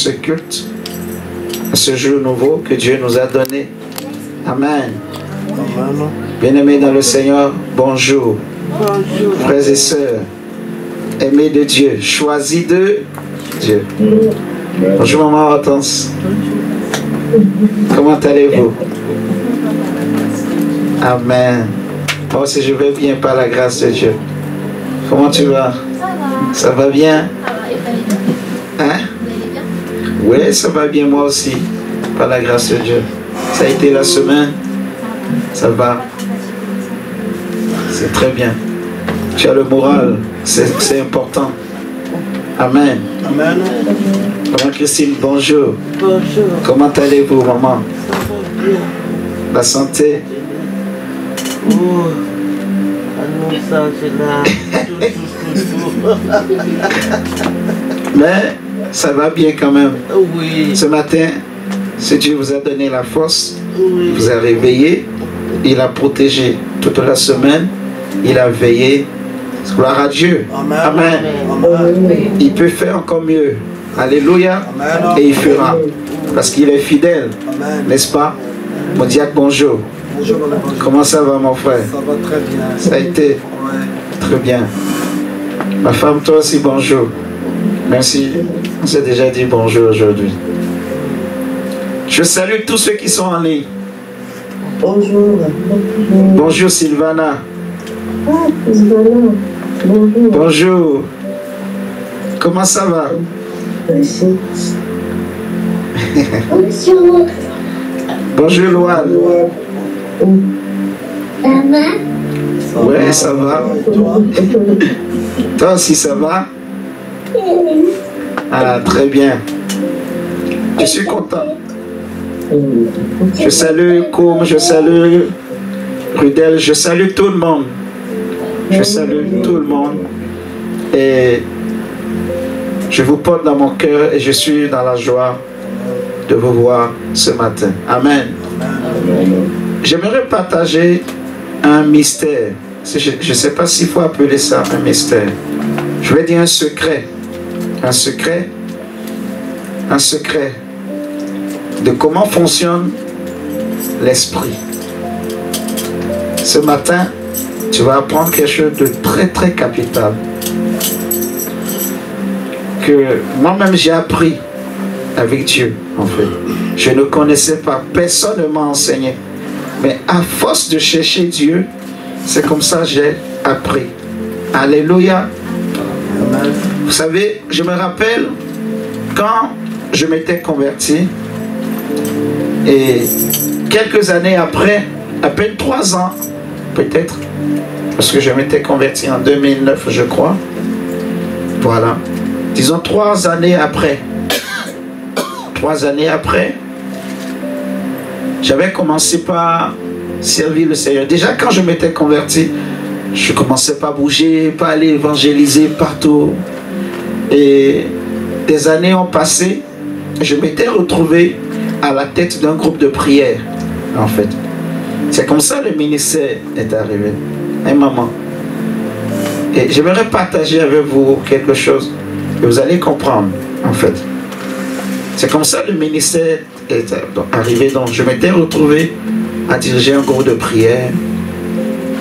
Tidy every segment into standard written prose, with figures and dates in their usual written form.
ce culte, à ce jour nouveau que Dieu nous a donné. Amen. Bien-aimés dans le Seigneur, bonjour. Bonjour. Frères et sœurs, aimés de Dieu, choisis de Dieu. Bonjour maman Hortense. Comment allez-vous? Amen. Moi aussi je vais bien par la grâce de Dieu. Comment tu vas? Ça va bien? Hein? Oui, ça va bien moi aussi, par la grâce de Dieu. Ça a été la semaine? Ça va? C'est très bien. Tu as le moral, c'est important. Amen. Amen. Maman Christine, bonjour. Bonjour. Comment allez-vous, maman? Ça va bien. La santé? Oh, ça, mais ça va bien quand même. Oui. Ce matin, si Dieu vous a donné la force, oui, vous a réveillé, il a protégé toute la semaine, il a veillé. Gloire à Dieu. Amen. Amen. Amen. Il peut faire encore mieux. Alléluia. Amen. Et il fera. Parce qu'il est fidèle. N'est-ce pas? Mon diacre, bonjour. Bonjour. Comment ça va, mon frère? Ça va très bien. Ça a été très bien. Ma femme, toi aussi, bonjour. Merci. On s'est déjà dit bonjour aujourd'hui. Je salue tous ceux qui sont en ligne. Bonjour. Bonjour, Sylvana. Ah, Sylvana. Bonjour. Bonjour. Comment ça va? Bonjour, Loane. Ouais, ça va. Toi aussi, ça va? Ah, très bien. Je suis content. Je salue Koum, je salue Rudel, je salue tout le monde. Je salue tout le monde. Et je vous porte dans mon cœur et je suis dans la joie de vous voir ce matin. Amen. J'aimerais partager un mystère. Je ne sais pas s'il faut appeler ça un mystère. Je vais dire un secret. Un secret. Un secret de comment fonctionne l'esprit. Ce matin, tu vas apprendre quelque chose de très très capital. Que moi-même j'ai appris avec Dieu, en fait. Je ne connaissais pas, personne ne m'a enseigné. Mais à force de chercher Dieu, c'est comme ça que j'ai appris. Alléluia. Vous savez, je me rappelle quand je m'étais converti, et quelques années après, à peine 3 ans, peut-être, parce que je m'étais converti en 2009, je crois. Voilà. Disons 3 années après. 3 années après, j'avais commencé par servir le Seigneur. Déjà, quand je m'étais converti, je commençais pas à bouger, pas aller évangéliser partout. Et des années ont passé, je m'étais retrouvé à la tête d'un groupe de prière, en fait. C'est comme ça que le ministère est arrivé. Et maman. Et j'aimerais partager avec vous quelque chose que vous allez comprendre, en fait. C'est comme ça que le ministère est arrivé. Donc, je m'étais retrouvé à diriger un groupe de prière.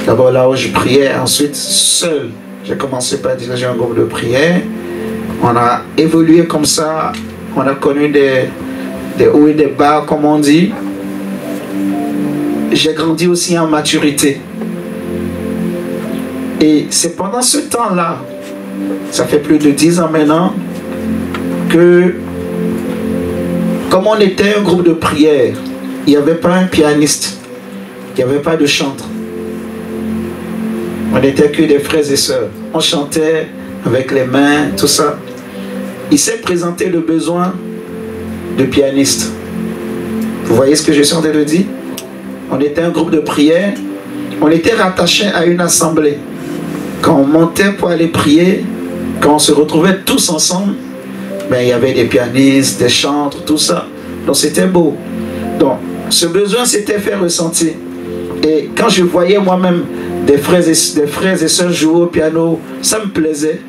D'abord là où je priais, ensuite seul. J'ai commencé par diriger un groupe de prière. On a évolué comme ça. On a connu des hauts et des bas, comme on dit. J'ai grandi aussi en maturité. Et c'est pendant ce temps-là, ça fait plus de 10 ans maintenant, que comme on était un groupe de prière, il n'y avait pas un pianiste, il n'y avait pas de chantre. On n'était que des frères et sœurs. On chantait avec les mains, tout ça. Il s'est présenté le besoin de pianiste. Vous voyez ce que je suis en train de dire? On était un groupe de prière. On était rattaché à une assemblée. Quand on montait pour aller prier, quand on se retrouvait tous ensemble, ben, il y avait des pianistes, des chantres, tout ça. Donc c'était beau. Donc ce besoin s'était fait ressentir. Et quand je voyais moi-même des frères et sœurs jouer au piano, ça me plaisait.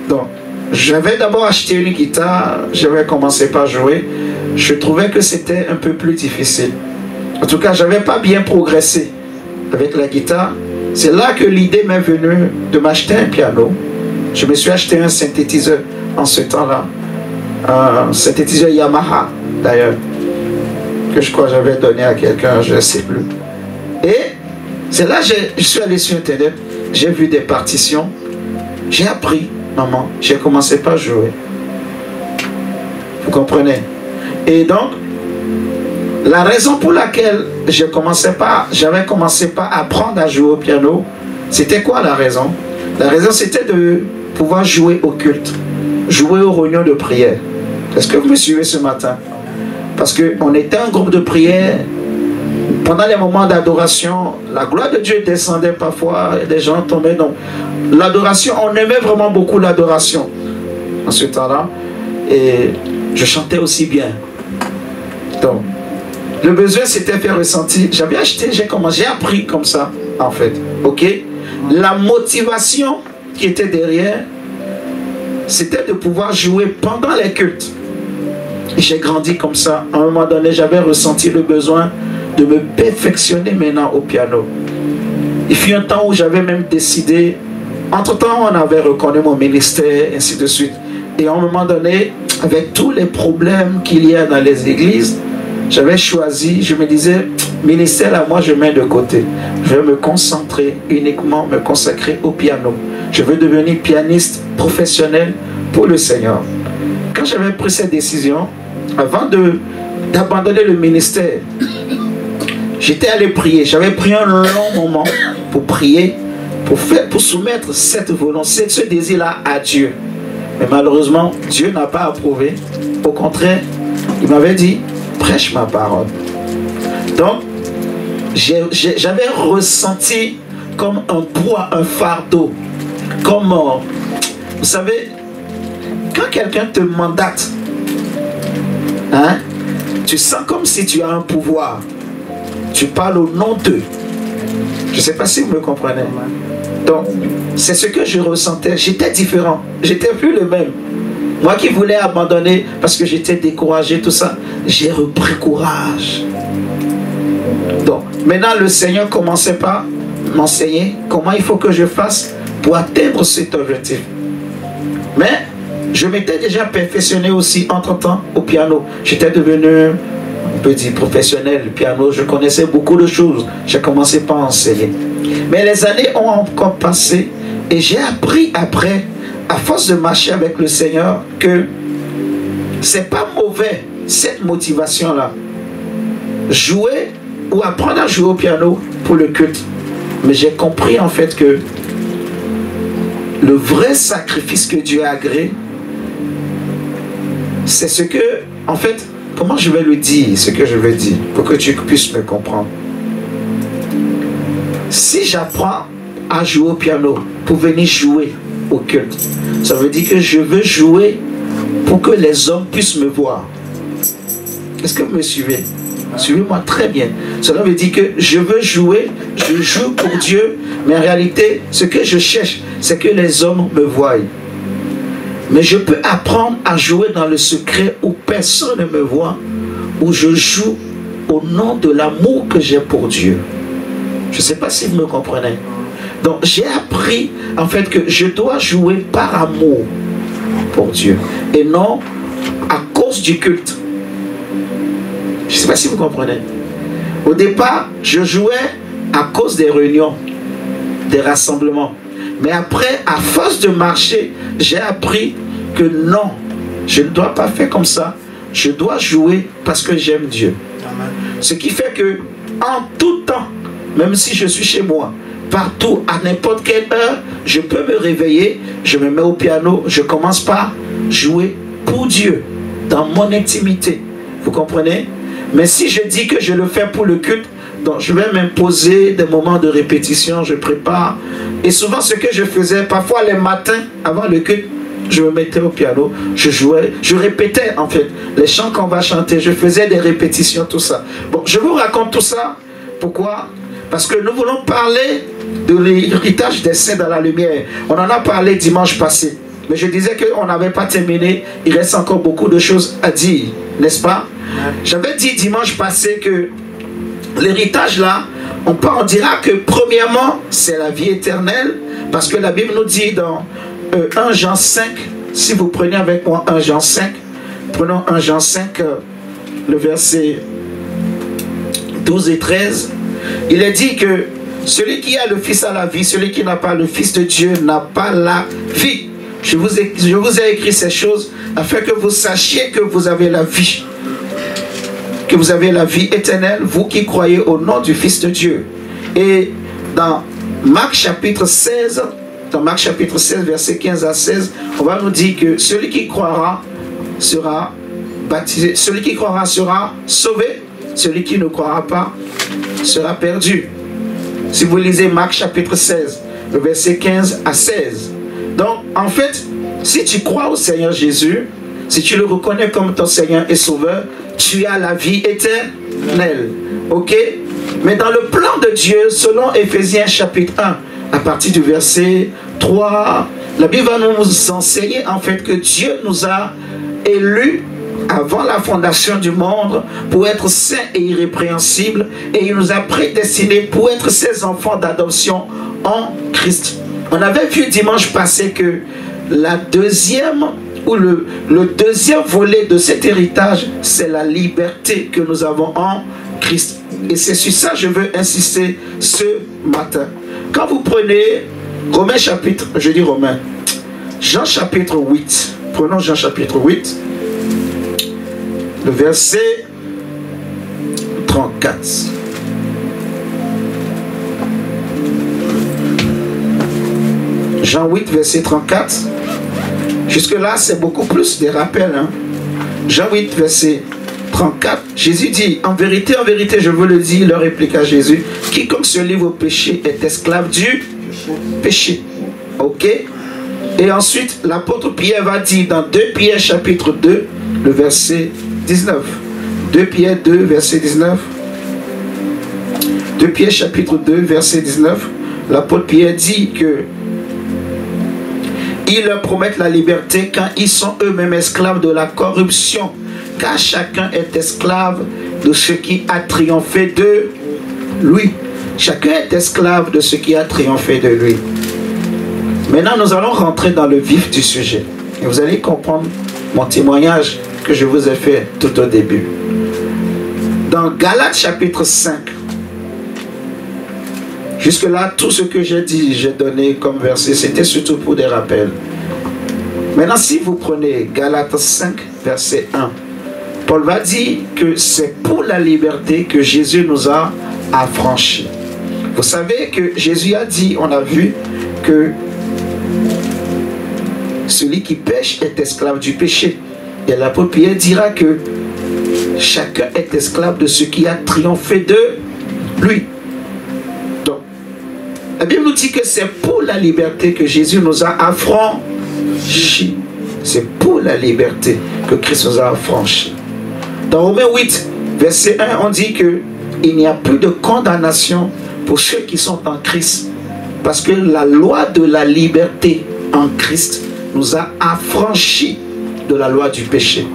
Donc J'avais d'abord acheté une guitare, j'avais commencé par jouer. Je trouvais que c'était un peu plus difficile. En tout cas, je n'avais pas bien progressé avec la guitare. C'est là que l'idée m'est venue de m'acheter un piano. Je me suis acheté un synthétiseur en ce temps-là. Un synthétiseur Yamaha, d'ailleurs, que je crois que j'avais donné à quelqu'un, je ne sais plus. Et c'est là que je suis allé sur Internet, j'ai vu des partitions, j'ai appris, maman, j'ai commencé par jouer. Vous comprenez? Et donc, la raison pour laquelle j'avais commencé par apprendre à jouer au piano, c'était quoi la raison? La raison, c'était de pouvoir jouer au culte, jouer aux réunions de prière. Est-ce que vous me suivez ce matin? Parce qu'on était un groupe de prière. Pendant les moments d'adoration, la gloire de Dieu descendait parfois, et des gens tombaient. Donc, l'adoration, on aimait vraiment beaucoup l'adoration en ce temps-là. Et je chantais aussi bien. Donc, le besoin s'était fait ressentir. J'avais acheté, j'ai appris comme ça, en fait. Ok? La motivation qui était derrière, c'était de pouvoir jouer pendant les cultes. J'ai grandi comme ça. À un moment donné, j'avais ressenti le besoin de me perfectionner maintenant au piano. Il fut un temps où j'avais même décidé, entre-temps on avait reconnu mon ministère, ainsi de suite. Et à un moment donné, avec tous les problèmes qu'il y a dans les églises, j'avais choisi, je me disais, ministère là, moi je mets de côté. Je vais me concentrer uniquement, me consacrer au piano. Je veux devenir pianiste professionnel pour le Seigneur. Quand j'avais pris cette décision, avant d'abandonner le ministère, j'étais allé prier. J'avais pris un long moment pour prier, pour soumettre cette volonté, ce désir-là à Dieu. Mais malheureusement, Dieu n'a pas approuvé. Au contraire, il m'avait dit, prêche ma parole. Donc, j'avais ressenti comme un poids, un fardeau. Comme, vous savez, quand quelqu'un te mandate, hein, tu sens comme si tu as un pouvoir. Tu parles au nom d'eux. Je ne sais pas si vous me comprenez. Donc, c'est ce que je ressentais. J'étais différent. J'étais plus le même. Moi qui voulais abandonner parce que j'étais découragé, tout ça, j'ai repris courage. Donc, maintenant, le Seigneur commençait par m'enseigner comment il faut que je fasse pour atteindre cet objectif. Mais je m'étais déjà perfectionné aussi entre-temps au piano. J'étais devenu, on peut dire, professionnel. Le piano, je connaissais beaucoup de choses. J'ai commencé par enseigner. Mais les années ont encore passé et j'ai appris après, à force de marcher avec le Seigneur, que c'est pas mauvais cette motivation-là. Jouer ou apprendre à jouer au piano pour le culte. Mais j'ai compris en fait que le vrai sacrifice que Dieu a agréé, c'est ce que, en fait, comment je vais le dire, ce que je veux dire, pour que tu puisses me comprendre. Si j'apprends à jouer au piano pour venir jouer au culte, ça veut dire que je veux jouer pour que les hommes puissent me voir. Est-ce que vous me suivez? Suivez-moi très bien. Cela veut dire que je veux jouer, je joue pour Dieu, mais en réalité, ce que je cherche, c'est que les hommes me voient. Mais je peux apprendre à jouer dans le secret où personne ne me voit, où je joue au nom de l'amour que j'ai pour Dieu. Je ne sais pas si vous me comprenez. Donc j'ai appris en fait que je dois jouer par amour pour Dieu et non à cause du culte. Je ne sais pas si vous comprenez. Au départ, je jouais à cause des réunions, des rassemblements. Mais après, à force de marcher, j'ai appris que non, je ne dois pas faire comme ça. Je dois jouer parce que j'aime Dieu. Amen. Ce qui fait que, en tout temps, même si je suis chez moi, partout, à n'importe quelle heure, je peux me réveiller, je me mets au piano, je commence par jouer pour Dieu, dans mon intimité. Vous comprenez? Mais si je dis que je le fais pour le culte, donc je vais m'imposer des moments de répétition, je prépare. Et souvent ce que je faisais, parfois les matins avant le culte, je me mettais au piano, je jouais, je répétais en fait les chants qu'on va chanter, je faisais des répétitions, tout ça. Bon, je vous raconte tout ça. Pourquoi? Parce que nous voulons parler de l'héritage des saints dans la lumière. On en a parlé dimanche passé. Mais je disais qu'on n'avait pas terminé. Il reste encore beaucoup de choses à dire, n'est-ce pas? J'avais dit dimanche passé que l'héritage là, on dira que premièrement, c'est la vie éternelle. Parce que la Bible nous dit dans 1 Jean 5, si vous prenez avec moi 1 Jean 5, prenons 1 Jean 5, le verset 12 et 13. Il est dit que celui qui a le Fils a la vie, celui qui n'a pas le Fils de Dieu n'a pas la vie. Je vous ai écrit ces choses afin que vous sachiez que vous avez la vie. Que vous avez la vie éternelle, vous qui croyez au nom du Fils de Dieu. Et dans Marc chapitre 16, verset 15 à 16, on va nous dire que celui qui croira sera baptisé, celui qui croira sera sauvé, celui qui ne croira pas sera perdu. Si vous lisez Marc chapitre 16, le verset 15 à 16. Donc, en fait, si tu crois au Seigneur Jésus, si tu le reconnais comme ton Seigneur et Sauveur, tu as la vie éternelle. Ok? Mais dans le plan de Dieu, selon Éphésiens chapitre 1, à partir du verset 3, la Bible va nous enseigner en fait que Dieu nous a élus avant la fondation du monde pour être saints et irrépréhensibles, et il nous a prédestinés pour être ses enfants d'adoption en Christ. On avait vu dimanche passé que la deuxième ou le deuxième volet de cet héritage, c'est la liberté que nous avons en Christ. Et c'est sur ça que je veux insister ce matin. Quand vous prenez Romains chapitre, Jean chapitre 8, prenons Jean chapitre 8, le verset 34. Jean 8, verset 34. Jusque-là, c'est beaucoup plus des rappels. Hein? Jean 8, verset 34. Jésus dit, en vérité, je vous le dis, leur répliqua Jésus, quiconque se livre au péché est esclave du péché. Ok? Et ensuite, l'apôtre Pierre va dire dans 2 Pierre chapitre 2, le verset 19. 2 Pierre 2, verset 19. 2 Pierre chapitre 2, verset 19. L'apôtre Pierre dit que ils leur promettent la liberté quand ils sont eux-mêmes esclaves de la corruption, car chacun est esclave de ce qui a triomphé de lui. Chacun est esclave de ce qui a triomphé de lui. Maintenant, nous allons rentrer dans le vif du sujet. Et vous allez comprendre mon témoignage que je vous ai fait tout au début. Dans Galates chapitre 5, jusque-là, tout ce que j'ai dit, j'ai donné comme verset, c'était surtout pour des rappels. Maintenant, si vous prenez Galates 5, verset 1, Paul va dire que c'est pour la liberté que Jésus nous a affranchis. Vous savez que Jésus a dit, on a vu que celui qui pêche est esclave du péché. Et l'apôtre Pierre dira que chacun est esclave de ce qui a triomphé de lui. Donc, la Bible nous dit que c'est pour la liberté que Jésus nous a affranchis. C'est pour la liberté que Christ nous a affranchis. Dans Romains 8, verset 1, on dit qu'il n'y a plus de condamnation pour ceux qui sont en Christ. Parce que la loi de la liberté en Christ nous a affranchis de la loi du péché.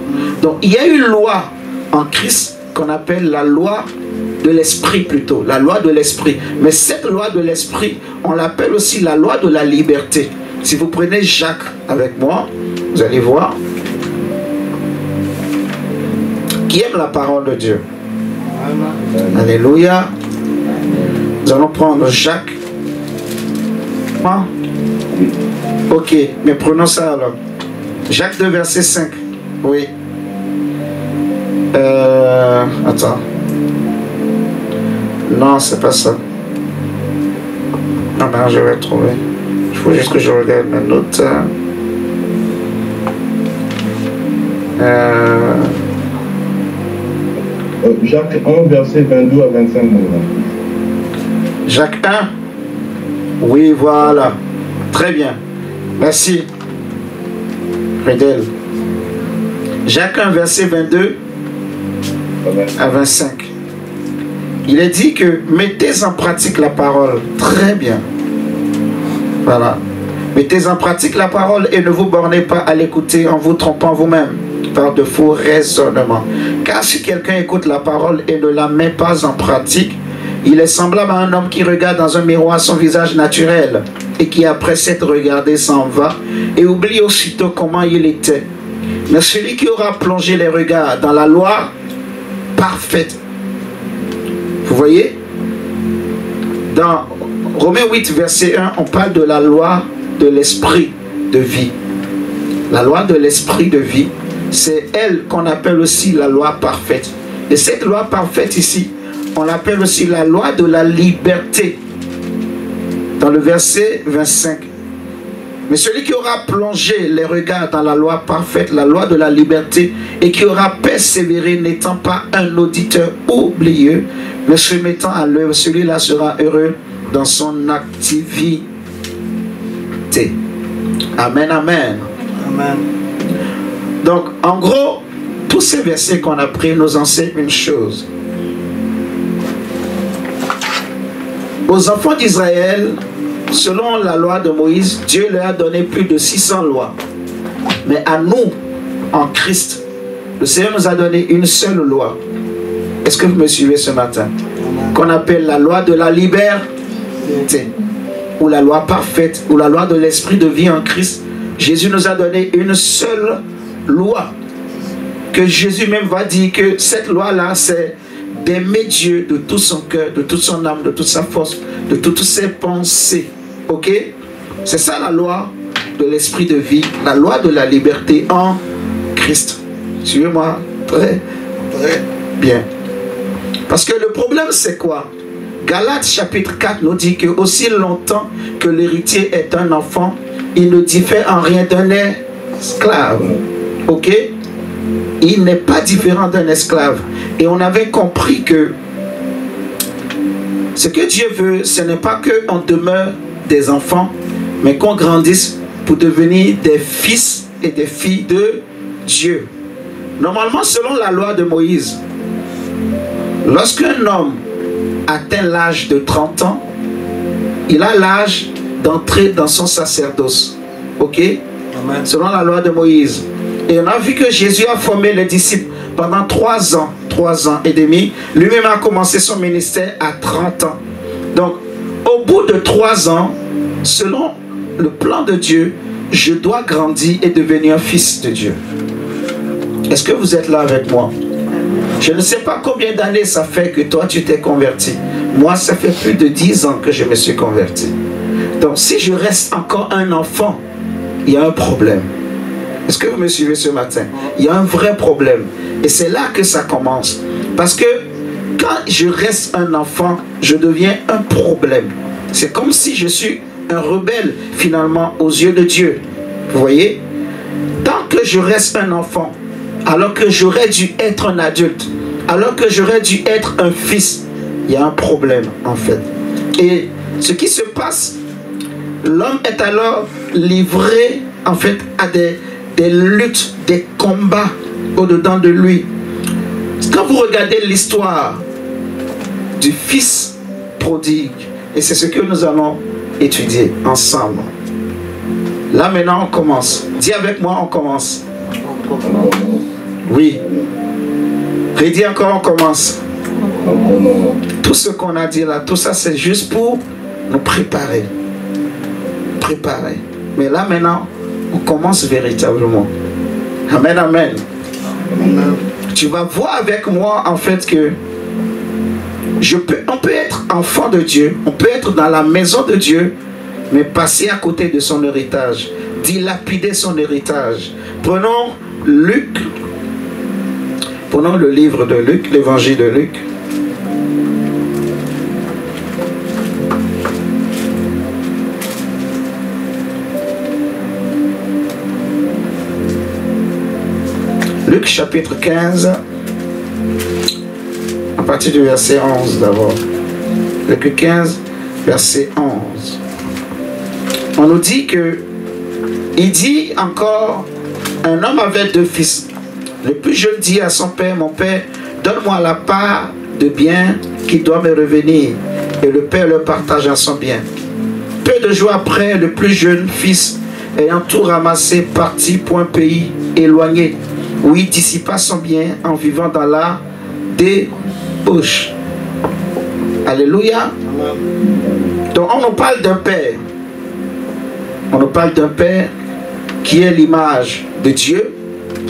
Donc il y a une loi en Christ qu'on appelle la loi de l'esprit plutôt, la loi de l'esprit. Mais cette loi de l'esprit, on l'appelle aussi la loi de la liberté. Si vous prenez Jacques avec moi, vous allez voir. Qui aime la parole de Dieu? Alléluia. Nous allons prendre Jacques. Ah. Ok, mais prenons ça alors. Jacques 2, verset 5. Oui. Attends. Non, c'est pas ça. Ah ben, je vais trouver. Il faut juste que je regarde mes notes. Jacques 1, verset 22 à 25. Jacques 1. Oui, voilà. Très bien. Merci. Redel. Jacques 1, verset 22 à 25. Il est dit que mettez en pratique la parole. Très bien. Voilà. Mettez en pratique la parole et ne vous bornez pas à l'écouter en vous trompant vous-même par de faux raisonnements. Car si quelqu'un écoute la parole et ne la met pas en pratique, il est semblable à un homme qui regarde dans un miroir son visage naturel et qui après s'être regardé s'en va et oublie aussitôt comment il était. Mais celui qui aura plongé les regards dans la loi parfaite. Vous voyez? Dans Romains 8, verset 1, on parle de la loi de l'esprit de vie. La loi de l'esprit de vie, c'est elle qu'on appelle aussi la loi parfaite. Et cette loi parfaite ici, on l'appelle aussi la loi de la liberté. Dans le verset 25. Mais celui qui aura plongé les regards dans la loi parfaite, la loi de la liberté, et qui aura persévéré, n'étant pas un auditeur oublieux, mais se mettant à l'œuvre, celui-là sera heureux dans son activité. Amen, amen. Amen. Donc, en gros, tous ces versets qu'on a pris nous enseignent une chose. Aux enfants d'Israël, selon la loi de Moïse, Dieu leur a donné plus de 600 lois. Mais à nous, en Christ, le Seigneur nous a donné une seule loi. Est-ce que vous me suivez ce matin? Qu'on appelle la loi de la liberté, ou la loi parfaite, ou la loi de l'esprit de vie en Christ. Jésus nous a donné une seule loi. Que Jésus même va dire que cette loi-là, c'est d'aimer Dieu de tout son cœur, de toute son âme, de toute sa force, de toutes ses pensées. Ok? C'est ça la loi de l'esprit de vie, la loi de la liberté en Christ. Suivez-moi très bien. Parce que le problème c'est quoi? Galates chapitre 4 nous dit que aussi longtemps que l'héritier est un enfant, il ne diffère en rien d'un esclave. Ok? Il n'est pas différent d'un esclave. Et on avait compris que ce que Dieu veut, ce n'est pas qu'on demeure des enfants, mais qu'on grandisse pour devenir des fils et des filles de Dieu. Normalement, selon la loi de Moïse, lorsqu'un homme atteint l'âge de 30 ans, il a l'âge d'entrer dans son sacerdoce. Ok? Amen. Selon la loi de Moïse. Et on a vu que Jésus a formé les disciples pendant 3 ans et demi. Lui-même a commencé son ministère à 30 ans. Donc, au bout de 3 ans, selon le plan de Dieu, je dois grandir et devenir un fils de Dieu. Est-ce que vous êtes là avec moi? Je ne sais pas combien d'années ça fait que toi tu t'es converti. Moi, ça fait plus de 10 ans que je me suis converti. Donc, si je reste encore un enfant, il y a un problème. Est-ce que vous me suivez ce matin? Il y a un vrai problème. Et c'est là que ça commence. Parce que quand je reste un enfant, je deviens un problème. C'est comme si je suis un rebelle, finalement, aux yeux de Dieu. Vous voyez? Tant que je reste un enfant, alors que j'aurais dû être un adulte, alors que j'aurais dû être un fils, il y a un problème, en fait. Et ce qui se passe, l'homme est alors livré, en fait, à des luttes, des combats au-dedans de lui. Quand vous regardez l'histoire du fils prodigue, et c'est ce que nous allons étudier ensemble. Là maintenant on commence. Dis avec moi, on commence. Oui. Redis encore, on commence. Tout ce qu'on a dit là, tout ça c'est juste pour nous préparer. Mais là maintenant, on commence véritablement. Amen, amen. Tu vas voir avec moi en fait que on peut être enfant de Dieu, on peut être dans la maison de Dieu, mais passer à côté de son héritage, dilapider son héritage. Prenons Luc, prenons le livre de Luc, l'évangile de Luc. Luc chapitre 15, à partir du verset 11 d'abord. Luc 15, verset 11. On nous dit que, il dit encore, un homme avait 2 fils. Le plus jeune dit à son père, mon père, donne-moi la part de bien qui doit me revenir. Et le père le partagea son bien. peu de jours après, le plus jeune fils, ayant tout ramassé, partit pour un pays éloigné, où il dissipa son bien en vivant dans la débauche. Alléluia. Donc on nous parle d'un père. On nous parle d'un père qui est l'image de Dieu.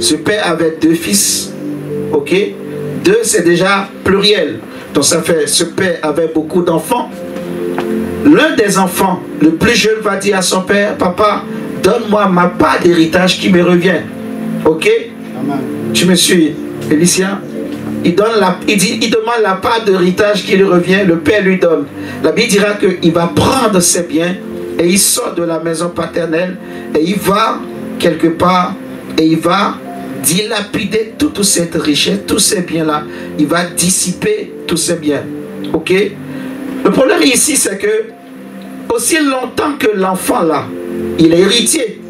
Ce père avait 2 fils. Ok? 2 c'est déjà pluriel. Donc ça fait, ce père avait beaucoup d'enfants. L'un des enfants, le plus jeune, va dire à son père, papa, donne-moi ma part d'héritage qui me revient. Ok? Amen. Tu me suis, Félicien? Il demande la part d'héritage qui lui revient, le père lui donne. La Bible dira qu'il va prendre ses biens et il sort de la maison paternelle et il va quelque part et il va dilapider toute cette richesse, tous ces biens-là. Il va dissiper tous ces biens. Ok? Le problème ici, c'est que aussi longtemps que l'enfant là, il est héritier,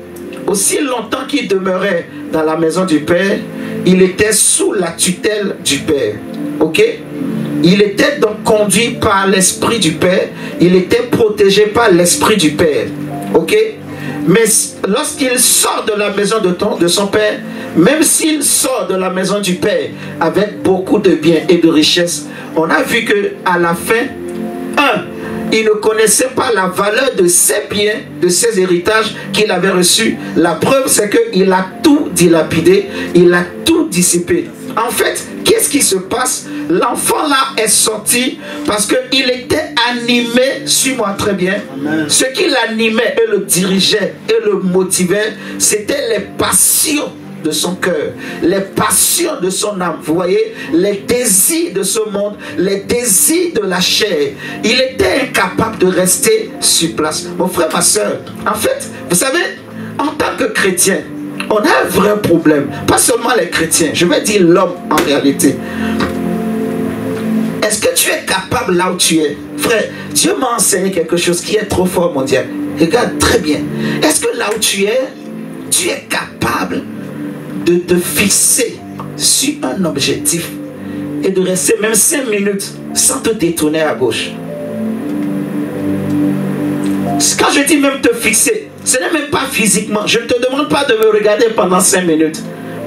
aussi longtemps qu'il demeurait dans la maison du père, il était sous la tutelle du père. Ok? Il était donc conduit par l'esprit du père, il était protégé par l'esprit du père. Ok? Mais lorsqu'il sort de la maison de son père, même s'il sort de la maison du père avec beaucoup de biens et de richesses, on a vu qu'à la fin, il ne connaissait pas la valeur de ses biens, de ses héritages qu'il avait reçus. La preuve, c'est qu'il a tout dilapidé, il a tout dissipé. En fait, qu'est-ce qui se passe? L'enfant là est sorti parce qu'il était animé, suis-moi très bien. Amen. Ce qui l'animait et le dirigeait et le motivait, c'était les passions de son cœur, les passions de son âme, vous voyez, les désirs de ce monde, les désirs de la chair. Il était incapable de rester sur place. Mon frère, ma soeur, en fait, vous savez, en tant que chrétien, on a un vrai problème. Pas seulement les chrétiens, je vais dire l'homme en réalité. Est-ce que tu es capable là où tu es? Frère, Dieu m'a enseigné quelque chose qui est trop fort, mon Dieu. Regarde très bien. Est-ce que là où tu es capable de te fixer sur un objectif et de rester même 5 minutes sans te détourner à gauche? Quand je dis même te fixer, ce n'est même pas physiquement. Je ne te demande pas de me regarder pendant 5 minutes.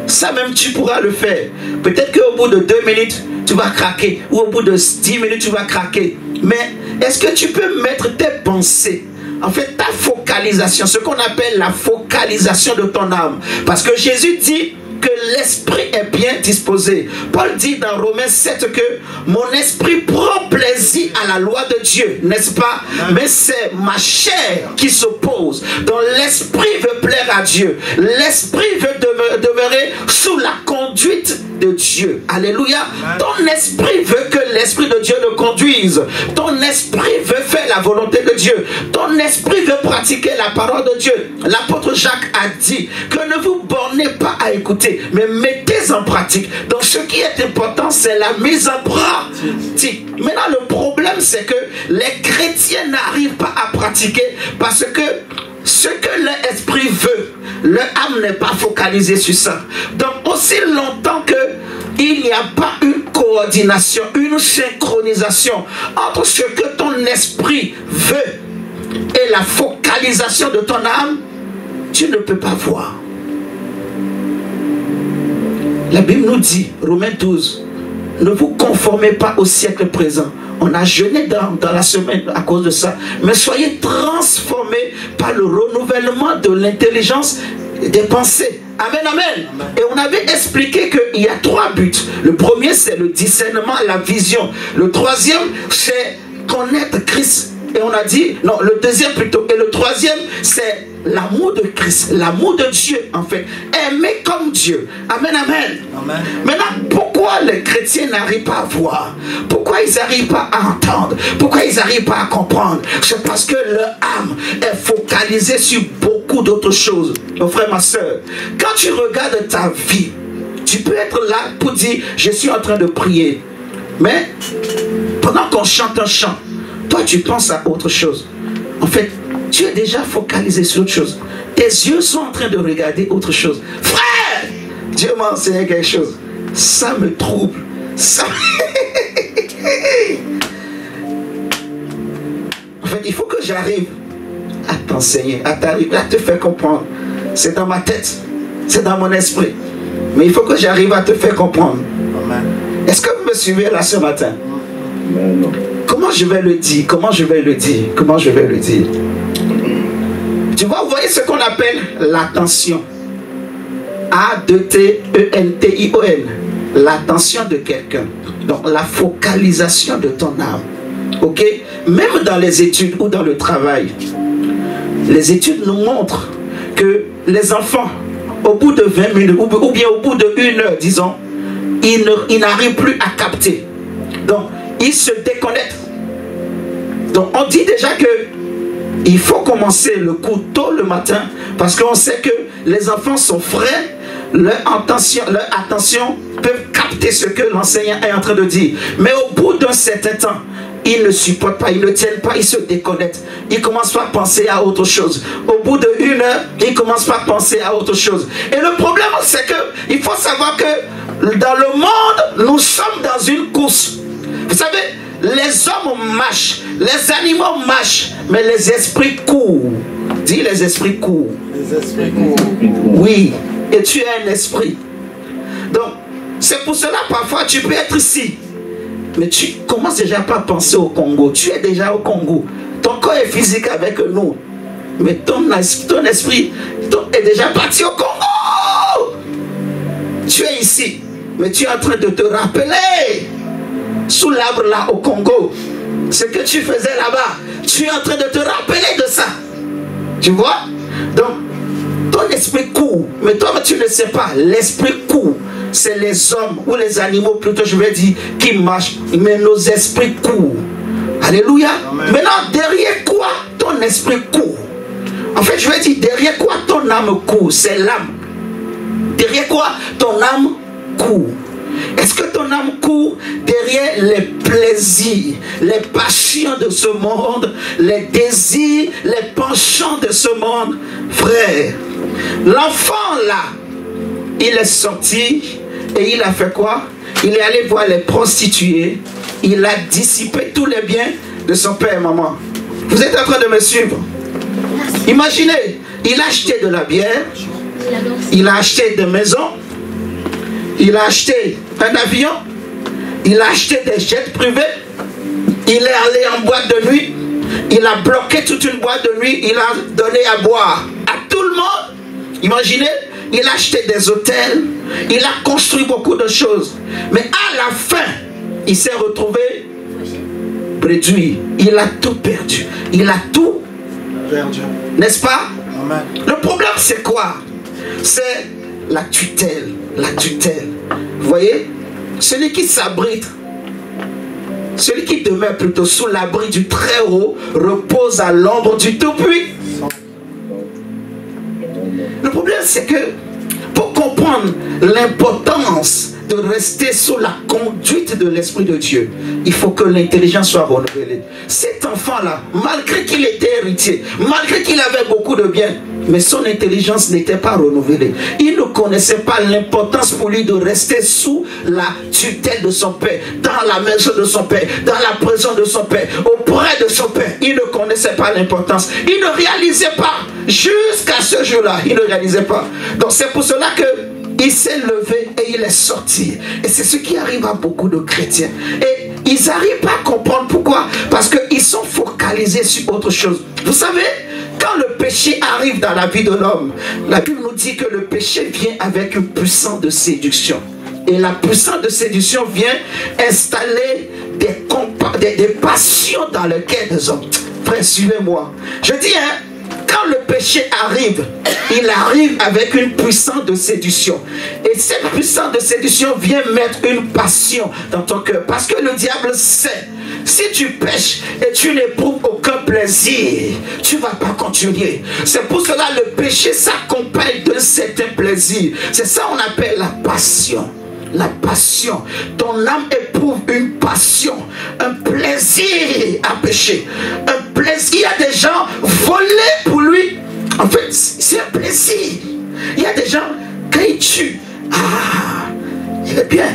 Ça même tu pourras le faire. Peut-être qu'au bout de 2 minutes, tu vas craquer. Ou au bout de 10 minutes, tu vas craquer. Mais est-ce que tu peux mettre tes pensées, en fait ta focalisation, ce qu'on appelle la focalisation de ton âme? Parce que Jésus dit que l'esprit est bien disposé. Paul dit dans Romains 7 que mon esprit prend plaisir à la loi de Dieu, n'est-ce pas? Mais c'est ma chair qui s'oppose. Donc l'esprit veut plaire à Dieu. L'esprit veut demeurer sous la conduite de Dieu. Alléluia. Ton esprit veut que l'esprit de Dieu le conduise. Ton esprit veut faire la volonté de Dieu. Ton esprit veut pratiquer la parole de Dieu. L'apôtre Jacques a dit que ne vous bornez pas à écouter, mais mettez en pratique. Donc ce qui est important, c'est la mise en pratique. Maintenant le problème, c'est que les chrétiens n'arrivent pas à pratiquer parce que ce que leur esprit veut, leur âme n'est pas focalisée sur ça. Donc aussi longtemps que il n'y a pas une coordination, une synchronisation entre ce que ton esprit veut et la focalisation de ton âme, tu ne peux pas voir. La Bible nous dit, Romains 12, ne vous conformez pas au siècle présent. On a jeûné dans la semaine à cause de ça. Mais soyez transformés par le renouvellement de l'intelligence des pensées. Amen, amen. Et on avait expliqué qu'il y a 3 buts. Le premier, c'est le discernement, la vision. Le troisième, c'est connaître Christ. Et on a dit, non, le deuxième plutôt. Et le troisième, c'est l'amour de Christ, l'amour de Dieu en fait. Aimer comme Dieu. Amen, amen. Amen. Maintenant, pourquoi les chrétiens n'arrivent pas à voir? Pourquoi ils n'arrivent pas à entendre? Pourquoi ils n'arrivent pas à comprendre? C'est parce que leur âme est focalisée sur beaucoup d'autres choses. Mon frère, ma soeur, quand tu regardes ta vie, tu peux être là pour dire, je suis en train de prier. Mais, pendant qu'on chante un chant, toi tu penses à autre chose. En fait, tu es déjà focalisé sur autre chose. Tes yeux sont en train de regarder autre chose. Frère, Dieu m'a enseigné quelque chose. Ça me trouble. Ça... En fait, il faut que j'arrive à t'enseigner, à t'arriver à te faire comprendre. C'est dans ma tête, c'est dans mon esprit. Mais il faut que j'arrive à te faire comprendre. Est-ce que vous me suivez là ce matin? Non. Comment je vais le dire? Comment je vais le dire? Comment je vais le dire? Tu vois, vous voyez ce qu'on appelle l'attention. A-D-T-E-N-T-I-O-N. L'attention de quelqu'un. Donc la focalisation de ton âme. Ok? Même dans les études ou dans le travail, les études nous montrent que les enfants, au bout de 20 minutes, ou bien au bout de 1 heure, disons, ils n'arrivent plus à capter. Donc, ils se déconnectent. Donc, on dit déjà que il faut commencer le cours tôt le matin, parce qu'on sait que les enfants sont frais, leur attention peut capter ce que l'enseignant est en train de dire. Mais au bout d'un certain temps, ils ne supportent pas, ils ne tiennent pas, ils se déconnectent. Ils commencent pas à penser à autre chose. Au bout de 1 heure, ils commencent pas à penser à autre chose. Et le problème, c'est que il faut savoir que dans le monde, nous sommes dans une course. Vous savez, les hommes marchent, les animaux marchent, mais les esprits courent. Dis, les esprits courent. Les esprits courent. Oui, et tu es un esprit. Donc, c'est pour cela, parfois, tu peux être ici. Mais tu commences déjà pas à penser au Congo. Tu es déjà au Congo. Ton corps est physique avec nous. Mais ton esprit est déjà parti au Congo. Tu es ici. Mais tu es en train de te rappeler, sous l'arbre là au Congo, ce que tu faisais là-bas. Tu es en train de te rappeler de ça. Tu vois? Donc, ton esprit court. Mais toi, tu ne sais pas. L'esprit court. C'est les hommes ou les animaux, plutôt je vais dire, qui marchent. Mais nos esprits courent. Alléluia. Amen. Maintenant, derrière quoi ton esprit court? En fait, je vais dire, derrière quoi ton âme court? C'est l'âme. Derrière quoi ton âme court? Est-ce que ton âme court derrière les plaisirs, les passions de ce monde, les désirs, les penchants de ce monde? Frère, l'enfant là, il est sorti et il a fait quoi? Il est allé voir les prostituées. Il a dissipé tous les biens de son père et maman. Vous êtes en train de me suivre? Imaginez, il a acheté de la bière, il a acheté des maisons, il a acheté un avion, il a acheté des jets privés, il est allé en boîte de nuit, il a bloqué toute une boîte de nuit, il a donné à boire à tout le monde. Imaginez, il a acheté des hôtels, il a construit beaucoup de choses. Mais à la fin, il s'est retrouvé réduit. Il a tout perdu. Il a tout perdu. N'est-ce pas? Amen. Le problème, c'est quoi? C'est la tutelle. La tutelle. Vous voyez? Celui qui s'abrite, celui qui demeure plutôt sous l'abri du Très-Haut, repose à l'ombre du Tout-Puissant. Le problème, c'est que pour comprendre l'importance de rester sous la conduite de l'Esprit de Dieu, il faut que l'intelligence soit renouvelée. Cet enfant-là, malgré qu'il était héritier, malgré qu'il avait beaucoup de biens, mais son intelligence n'était pas renouvelée. Il ne connaissait pas l'importance pour lui de rester sous la tutelle de son père, dans la maison de son père, dans la prison de son père, auprès de son père. Il ne connaissait pas l'importance. Il ne réalisait pas. Jusqu'à ce jour-là, il ne réalisait pas. Donc c'est pour cela que il s'est levé et il est sorti. Et c'est ce qui arrive à beaucoup de chrétiens. Et ils n'arrivent pas à comprendre pourquoi. Parce qu'ils sont focalisés sur autre chose. Vous savez, quand le péché arrive dans la vie de l'homme, la Bible nous dit que le péché vient avec une puissance de séduction. Et la puissance de séduction vient installer des passions dans le cœur des hommes. Frère, suivez-moi. Je dis, quand le péché arrive, il arrive avec une puissance de séduction. Et cette puissance de séduction vient mettre une passion dans ton cœur. Parce que le diable sait, si tu pêches et tu n'éprouves aucun plaisir, tu ne vas pas continuer. C'est pour cela que le péché s'accompagne d'un certain plaisir. C'est ça qu'on appelle la passion. La passion. Ton âme éprouve une passion, un plaisir à pécher. Un plaisir. Il y a des gens volés pour lui. En fait, c'est un plaisir. Il y a des gens, quand ils tuent, il est bien.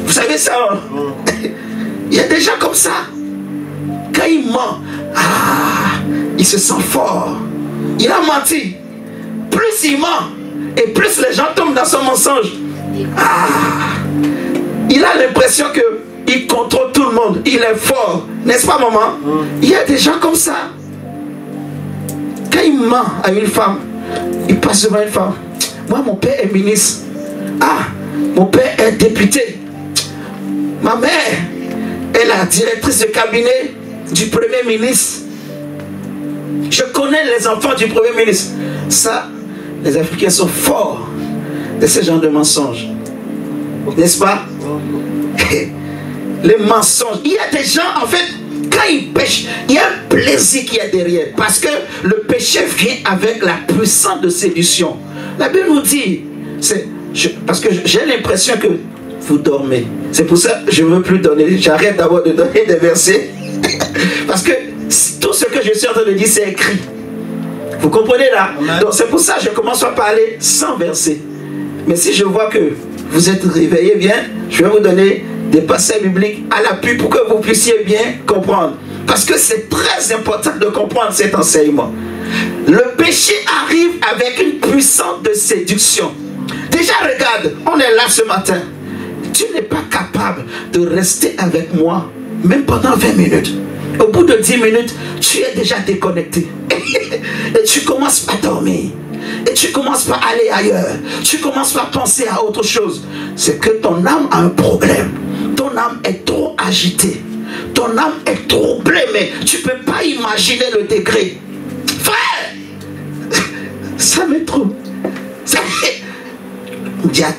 Vous savez ça, hein? Il y a des gens comme ça. Quand ils mentent, il se sent fort. il a menti. Plus il ment, et plus les gens tombent dans son mensonge. Il a l'impression qu'il contrôle tout le monde. Il est fort. N'est-ce pas, maman? Il y a des gens comme ça. Quand il ment à une femme, il passe devant une femme. Moi, mon père est ministre. Mon père est député. Ma mère est la directrice de cabinet du Premier ministre. Je connais les enfants du Premier ministre. Ça, les Africains sont forts de ce genre de mensonges. N'est-ce pas? Les mensonges. Il y a des gens, en fait, quand ils pêchent, il y a un plaisir qui est derrière. Parce que le péché vient avec la puissance de séduction. La Bible nous dit, parce que j'ai l'impression que vous dormez. C'est pour ça que je ne veux plus donner. J'arrête d'abord de donner des versets. Parce que tout ce que je suis en train de dire, c'est écrit. Vous comprenez là? Donc c'est pour ça que je commence à parler sans verset. Mais si je vois que vous êtes réveillés bien, je vais vous donner des passages bibliques à l'appui pour que vous puissiez bien comprendre. Parce que c'est très important de comprendre cet enseignement. Le péché arrive avec une puissance de séduction. Déjà regarde, on est là ce matin. Tu n'es pas capable de rester avec moi, même pendant 20 minutes. Au bout de 10 minutes, tu es déjà déconnecté. Et tu commences à dormir. Et tu commences par aller ailleurs. Tu commences par penser à autre chose. C'est que ton âme a un problème. Ton âme est trop agitée. Ton âme est troublée, mais tu ne peux pas imaginer le degré. Frère, ça me trouble. Diac,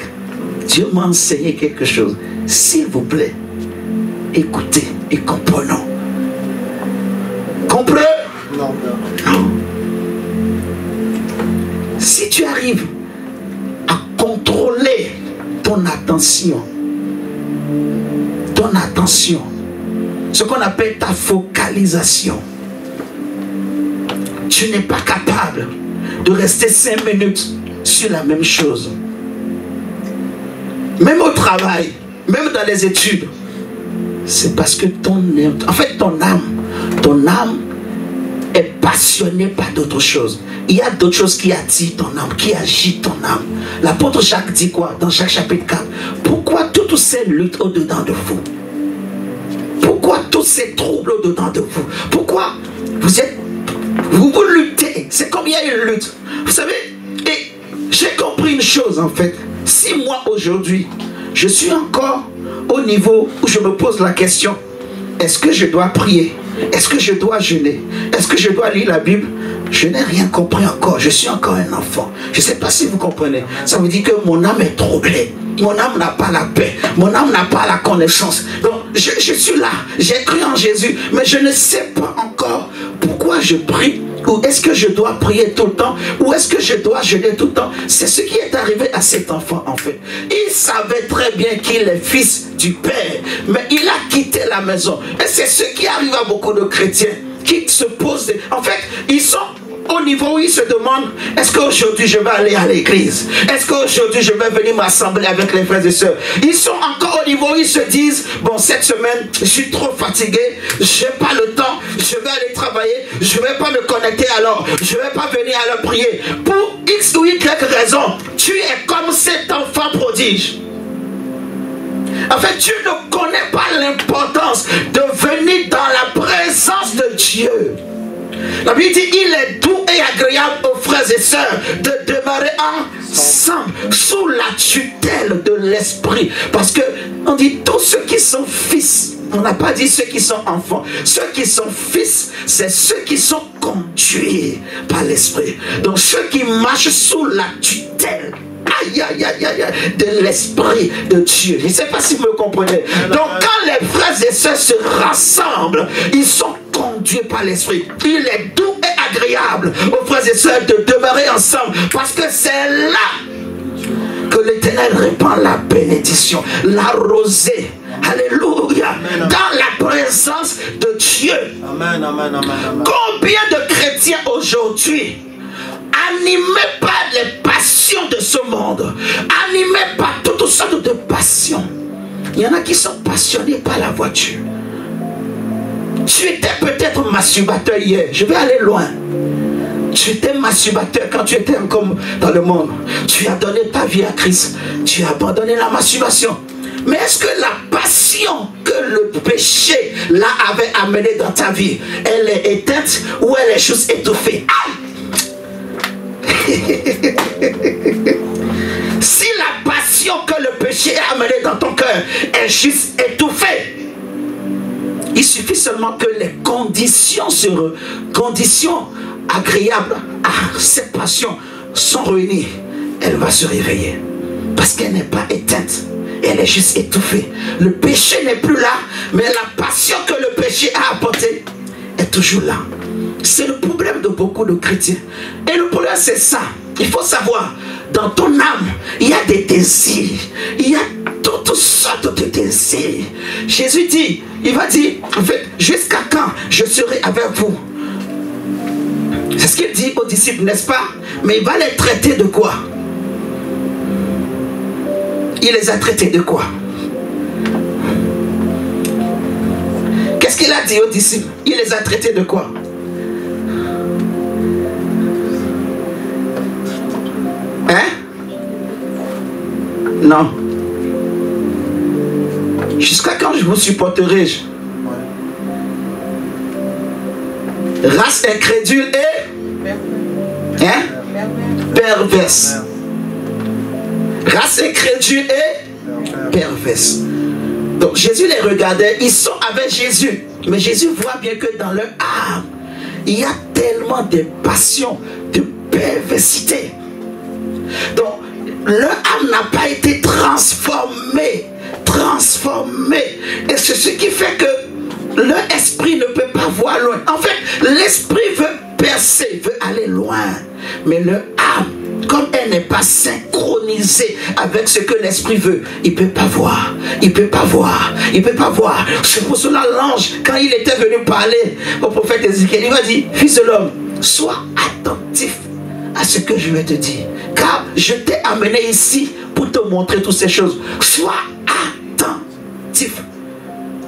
Dieu m'a enseigné quelque chose. S'il vous plaît, écoutez et comprenons. Comprenez? Non. Si tu arrives à contrôler ton attention, ce qu'on appelle ta focalisation, tu n'es pas capable de rester 5 minutes sur la même chose. Même au travail, même dans les études, c'est parce que ton âme est passionnée par d'autres choses. Il y a d'autres choses qui attirent ton âme, qui agitent ton âme. L'apôtre Jacques dit quoi dans Jacques chapitre 4? Pourquoi toutes ces luttes au-dedans de vous? Pourquoi tous ces troubles au-dedans de vous? Pourquoi vous luttez? C'est comme il y a une lutte. Vous savez, et j'ai compris une chose en fait. Si moi aujourd'hui, je suis encore au niveau où je me pose la question, est-ce que je dois prier? Est-ce que je dois jeûner? Est-ce que je dois lire la Bible? Je n'ai rien compris encore. Je suis encore un enfant. Je ne sais pas si vous comprenez. Ça veut dire que mon âme est troublée. Mon âme n'a pas la paix. Mon âme n'a pas la connaissance. Donc, je suis là. J'ai cru en Jésus. Mais je ne sais pas encore pourquoi je prie. Ou est-ce que je dois prier tout le temps? Ou est-ce que je dois jeûner tout le temps? C'est ce qui est arrivé à cet enfant en fait. Il savait très bien qu'il est fils du Père. Mais il a quitté la maison. Et c'est ce qui arrive à beaucoup de chrétiens qui se posent. En fait, ils sont au niveau où ils se demandent, est-ce qu'aujourd'hui je vais aller à l'église? Est-ce qu'aujourd'hui je vais venir m'assembler avec les frères et sœurs? Ils sont encore au niveau où ils se disent, bon, cette semaine je suis trop fatigué, je n'ai pas le temps, je vais aller travailler, je ne vais pas me connecter alors, je ne vais pas venir à leur prier. Pour X ou Y raison, tu es comme cet enfant prodige. En fait, tu ne connais pas l'importance de venir dans la présence de Dieu. La Bible dit, il est doux et agréable aux frères et sœurs de demeurer ensemble sous la tutelle de l'esprit. Parce que on dit tous ceux qui sont fils. On n'a pas dit ceux qui sont enfants. Ceux qui sont fils, c'est ceux qui sont conduits par l'esprit. Donc ceux qui marchent sous la tutelle de l'esprit de Dieu. Je ne sais pas si vous me comprenez. Donc quand les frères et sœurs se rassemblent, ils sont conduits par l'esprit. Il est doux et agréable aux frères et sœurs de demeurer ensemble, parce que c'est là que l'Éternel répand la bénédiction, la rosée. Alléluia. Amen, dans la présence de Dieu. Amen, amen, amen, amen. Combien de chrétiens aujourd'hui, animés par les passions de ce monde, animés par toutes sortes de passions, il y en a qui sont passionnés par la voiture. Tu étais peut-être masturbateur hier, je vais aller loin. Tu étais masturbateur quand tu étais comme dans le monde. Tu as donné ta vie à Christ. Tu as abandonné la masturbation. Mais est-ce que la passion que le péché là avait amenée dans ta vie, elle est éteinte ou elle est juste étouffée? Si la passion que le péché a amenée dans ton cœur est juste étouffée, il suffit seulement que les conditions agréables à cette passion sont réunies. Elle va se réveiller. Parce qu'elle n'est pas éteinte. Elle est juste étouffée. Le péché n'est plus là, mais la passion que le péché a apportée est toujours là. C'est le problème de beaucoup de chrétiens. Et le problème, c'est ça. Il faut savoir, dans ton âme, il y a des désirs. Il y a toutes sortes de désirs. Jésus dit, il va dire, en fait, jusqu'à quand je serai avec vous? C'est ce qu'il dit aux disciples, n'est-ce pas? Mais il va les traiter de quoi? Il les a traités de quoi? Qu'est-ce qu'il a dit aux disciples? Il les a traités de quoi? Hein? Non. Jusqu'à quand je vous supporterai-je? Race incrédule et perverse. Race incrédule et perverse. Donc Jésus les regardait, ils sont avec Jésus. Mais Jésus voit bien que dans leur âme, il y a tellement de passion, de perversité. Donc leur âme n'a pas été transformée. Et c'est ce qui fait que leur esprit ne peut pas voir loin. En fait, l'esprit veut percer, veut aller loin. Mais leur âme, comme elle n'est pas synchronisée avec ce que l'esprit veut, il ne peut pas voir. Il peut pas voir. C'est pour cela l'ange, quand il était venu parler au prophète Ézéchiel, il va dire, fils de l'homme, sois attentif à ce que je vais te dire. Car je t'ai amené ici pour te montrer toutes ces choses. Sois attentif.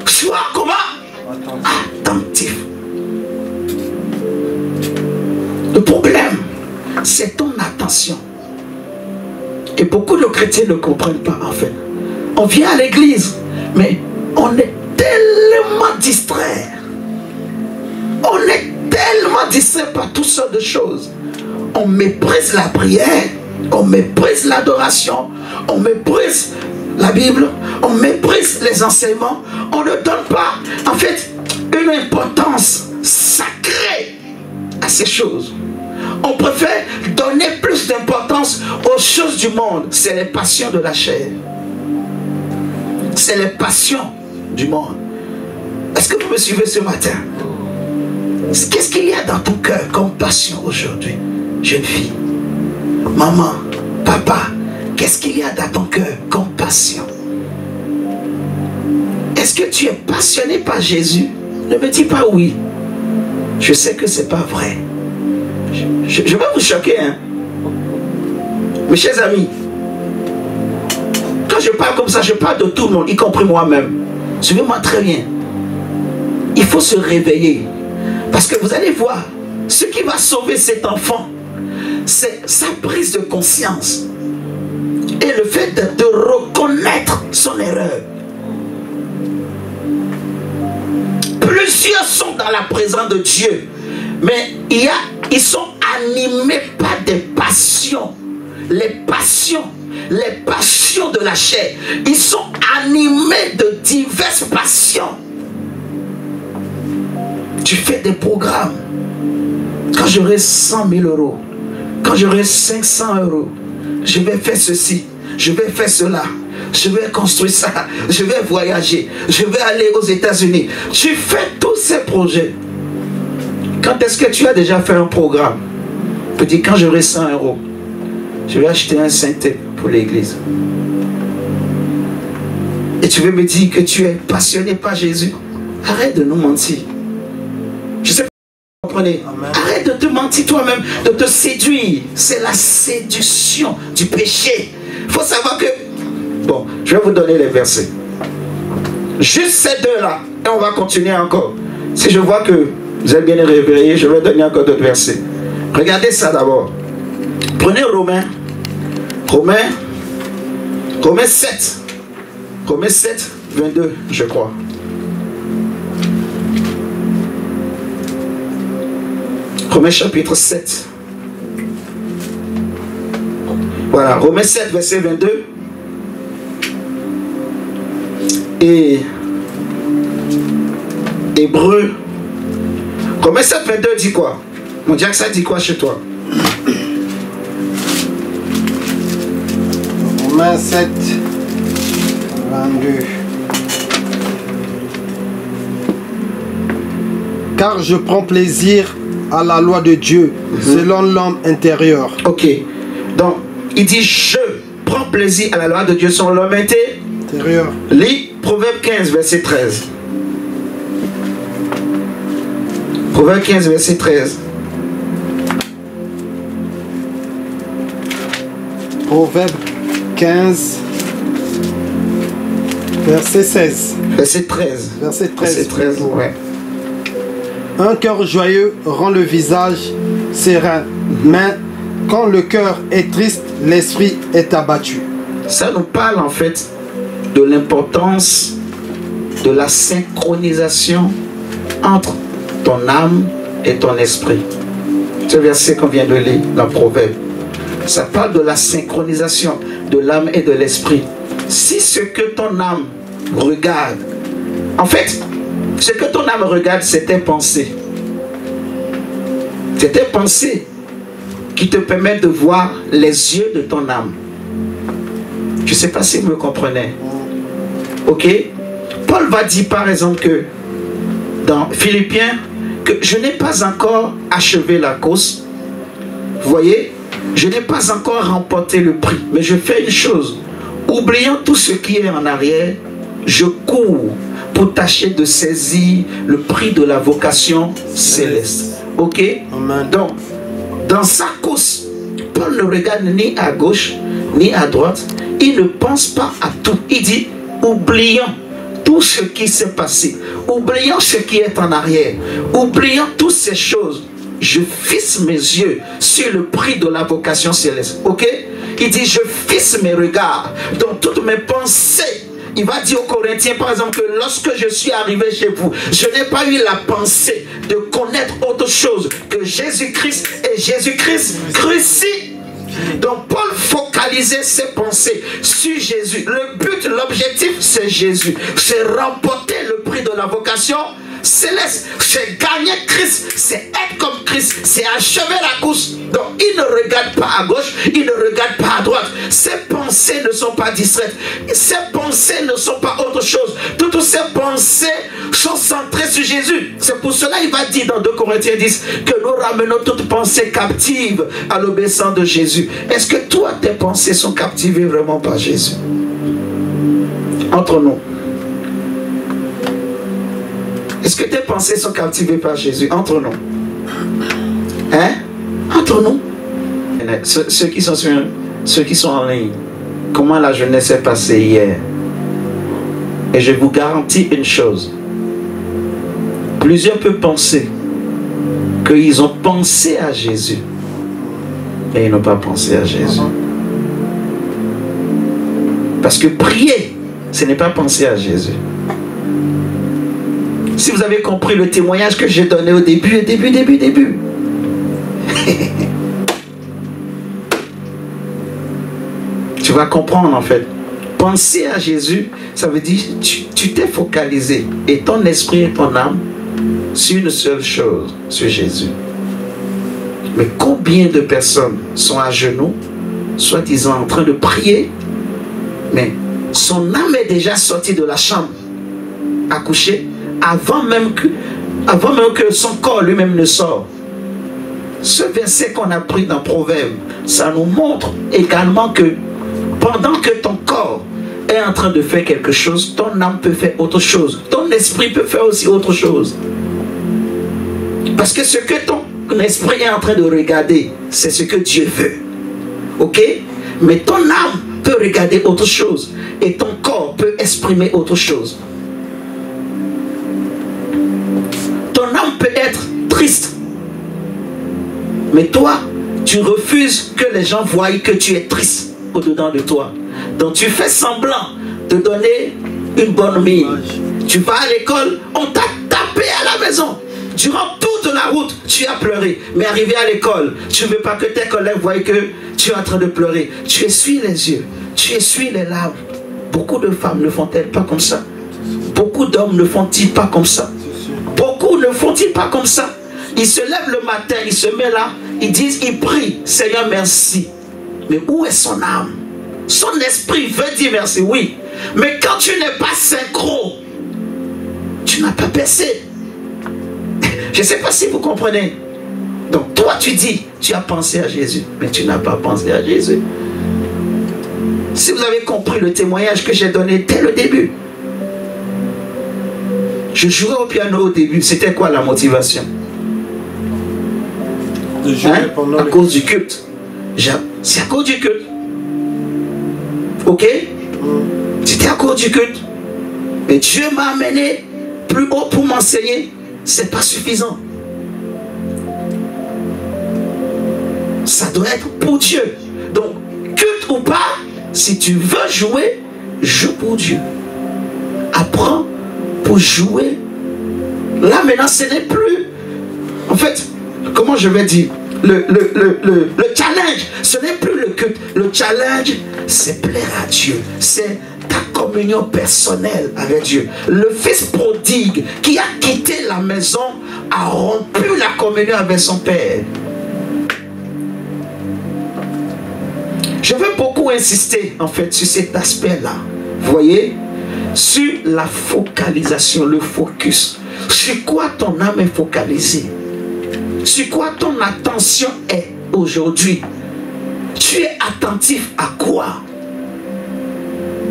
Sois comment? Attentif. Le problème, c'est ton attention. Et beaucoup de chrétiens ne comprennent pas, en fait. On vient à l'église, mais on est tellement distrait. On est tellement distrait par toutes sortes de choses. On méprise la prière, on méprise l'adoration, on méprise la Bible, on méprise les enseignements. On ne donne pas, en fait, une importance sacrée à ces choses. On préfère donner plus d'importance aux choses du monde. C'est les passions de la chair. C'est les passions du monde. Est-ce que vous me suivez ce matin? Qu'est-ce qu'il y a dans ton cœur comme passion aujourd'hui, jeune fille? Maman, papa, qu'est-ce qu'il y a dans ton cœur comme passion? Est-ce que tu es passionné par Jésus? Ne me dis pas oui. Je sais que c'est pas vrai. Je vais vous choquer, hein. Mes chers amis, quand je parle comme ça, je parle de tout le monde, y compris moi-même. Suivez-moi très bien. Il faut se réveiller. Parce que vous allez voir, ce qui va sauver cet enfant, c'est sa prise de conscience. Et le fait de reconnaître son erreur. Plusieurs sont dans la présence de Dieu. Mais ils sont animés par des passions. Les passions de la chair. Ils sont animés de diverses passions. Tu fais des programmes. Quand j'aurai 100 000 euros, quand j'aurai 500 euros, je vais faire ceci, je vais faire cela, je vais construire ça, je vais voyager, je vais aller aux États-Unis. Tu fais tous ces projets. Quand est-ce que tu as déjà fait un programme? Tu dis, quand j'aurai 100 euros, je vais acheter un synthé pour l'église. Et tu veux me dire que tu es passionné par Jésus? Arrête de nous mentir. Je sais pas si vous comprenez. Arrête de te mentir toi-même, de te séduire. C'est la séduction du péché. Il faut savoir que... Bon, je vais vous donner les versets. Juste ces deux-là. Et on va continuer encore. Si je vois que vous êtes bien réveillés, je vais donner encore d'autres versets. Regardez ça d'abord. Prenez Romains 7. Romains 7, 22, je crois. Romains chapitre 7. Voilà, Romains 7, verset 22. Et Hébreux. Romains 7, 22 dit quoi? Mon Dieu, ça dit quoi chez toi? Romains 7, 22. Car je prends plaisir à la loi de Dieu, selon l'homme intérieur. Ok. Donc, il dit je prends plaisir à la loi de Dieu selon l'homme intérieur. Lis Proverbe 15, verset 13. Proverbe 15, verset 13. Proverbe 15, verset 16. Verset 13. Verset 13. Verset 13, ouais. Un cœur joyeux rend le visage serein, mais quand le cœur est triste, l'esprit est abattu. Ça nous parle en fait de l'importance de la synchronisation entre ton âme et ton esprit. Ce verset qu'on vient de lire dans Proverbe, ça parle de la synchronisation de l'âme et de l'esprit. Si ce que ton âme regarde, en fait, ce que ton âme regarde, c'est tes pensées. C'est tes pensées qui te permettent de voir les yeux de ton âme. Je ne sais pas si vous me comprenez. Ok? Paul va dire par exemple que dans Philippiens, que je n'ai pas encore achevé la course. Vous voyez? Je n'ai pas encore remporté le prix. Mais je fais une chose. Oubliant tout ce qui est en arrière, je cours pour tâcher de saisir le prix de la vocation céleste. Ok? Amen. Donc, dans sa course, Paul ne regarde ni à gauche, ni à droite. Il ne pense pas à tout. Il dit, oubliant tout ce qui s'est passé, oubliant ce qui est en arrière, oubliant toutes ces choses, je fixe mes yeux sur le prix de la vocation céleste. Ok? Il dit, je fixe mes regards dans toutes mes pensées. Il va dire aux Corinthiens, par exemple, que lorsque je suis arrivé chez vous, je n'ai pas eu la pensée de connaître autre chose que Jésus-Christ et Jésus-Christ crucifié. Donc Paul focalisait ses pensées sur Jésus. Le but, l'objectif, c'est Jésus. C'est remporter le prix de la vocation céleste. C'est gagner Christ. C'est être comme Christ. C'est achever la course. Donc il ne regarde pas à gauche. Il ne regarde pas à droite. Ses pensées ne sont pas distraites. Ses pensées ne sont pas autre chose. Toutes ses pensées sont centrées sur Jésus. C'est pour cela qu'il va dire dans 2 Corinthiens 10 que nous ramenons toutes pensées captives à l'obéissance de Jésus. Est-ce que toi, tes pensées sont captivées vraiment par Jésus? Entre nous. Est-ce que tes pensées sont captivées par Jésus? Entre nous. Hein? Entre nous. Ceux qui sont en ligne, comment la journée s'est passée hier? Et je vous garantis une chose. Plusieurs peuvent penser qu'ils ont pensé à Jésus, mais ils n'ont pas pensé à Jésus. Parce que prier, ce n'est pas penser à Jésus. Si vous avez compris le témoignage que j'ai donné au début, tu vas comprendre en fait. Penser à Jésus, ça veut dire tu t'es focalisé et ton esprit et ton âme sur une seule chose, sur Jésus. Mais combien de personnes sont à genoux, soi-disant en train de prier, mais son âme est déjà sortie de la chambre à coucher avant même que son corps lui-même ne sorte. Ce verset qu'on a pris dans Proverbe, ça nous montre également que pendant que ton corps est en train de faire quelque chose, ton âme peut faire autre chose. Ton esprit peut faire aussi autre chose. Parce que ce que ton esprit est en train de regarder, c'est ce que Dieu veut. Ok? Mais ton âme peut regarder autre chose. Et ton corps peut exprimer autre chose. Ton âme peut être triste. Mais toi, tu refuses que les gens voient que tu es triste au-dedans de toi. Donc tu fais semblant de donner une bonne mine. Tu vas à l'école, on t'a tapé à la maison. Durant toute la route, tu as pleuré. Mais arrivé à l'école, tu ne veux pas que tes collègues voient que tu es en train de pleurer. Tu essuies les yeux, tu essuies les larmes. Beaucoup de femmes ne font-elles pas comme ça? Beaucoup d'hommes ne font-ils pas comme ça? Beaucoup ne font-ils pas comme ça? Ils se lèvent le matin, ils se mettent là, ils disent, ils prient, Seigneur merci. Mais où est son âme? Son esprit veut dire merci, oui. Mais quand tu n'es pas synchro, tu n'as pas percé. Je ne sais pas si vous comprenez. Donc toi tu dis, tu as pensé à Jésus, mais tu n'as pas pensé à Jésus. Si vous avez compris le témoignage que j'ai donné dès le début. Je jouais au piano au début, c'était quoi la motivation? À cause du culte. C'est à cause du culte. Ok? C'était à cause du culte. Mais Dieu m'a amené plus haut pour m'enseigner. C'est pas suffisant. Ça doit être pour Dieu. Donc, culte ou pas, si tu veux jouer, joue pour Dieu. Apprends pour jouer. Là maintenant, ce n'est plus. En fait, comment je vais dire, le challenge, ce n'est plus le culte. Le challenge, c'est plaire à Dieu. C'est ta communion personnelle avec Dieu. Le fils prodigue qui a quitté la maison a rompu la communion avec son père. Je veux beaucoup insister en fait sur cet aspect-là. Vous voyez, sur la focalisation, le focus. Sur quoi ton âme est focalisée? Sur quoi ton attention est aujourd'hui? Tu es attentif à quoi?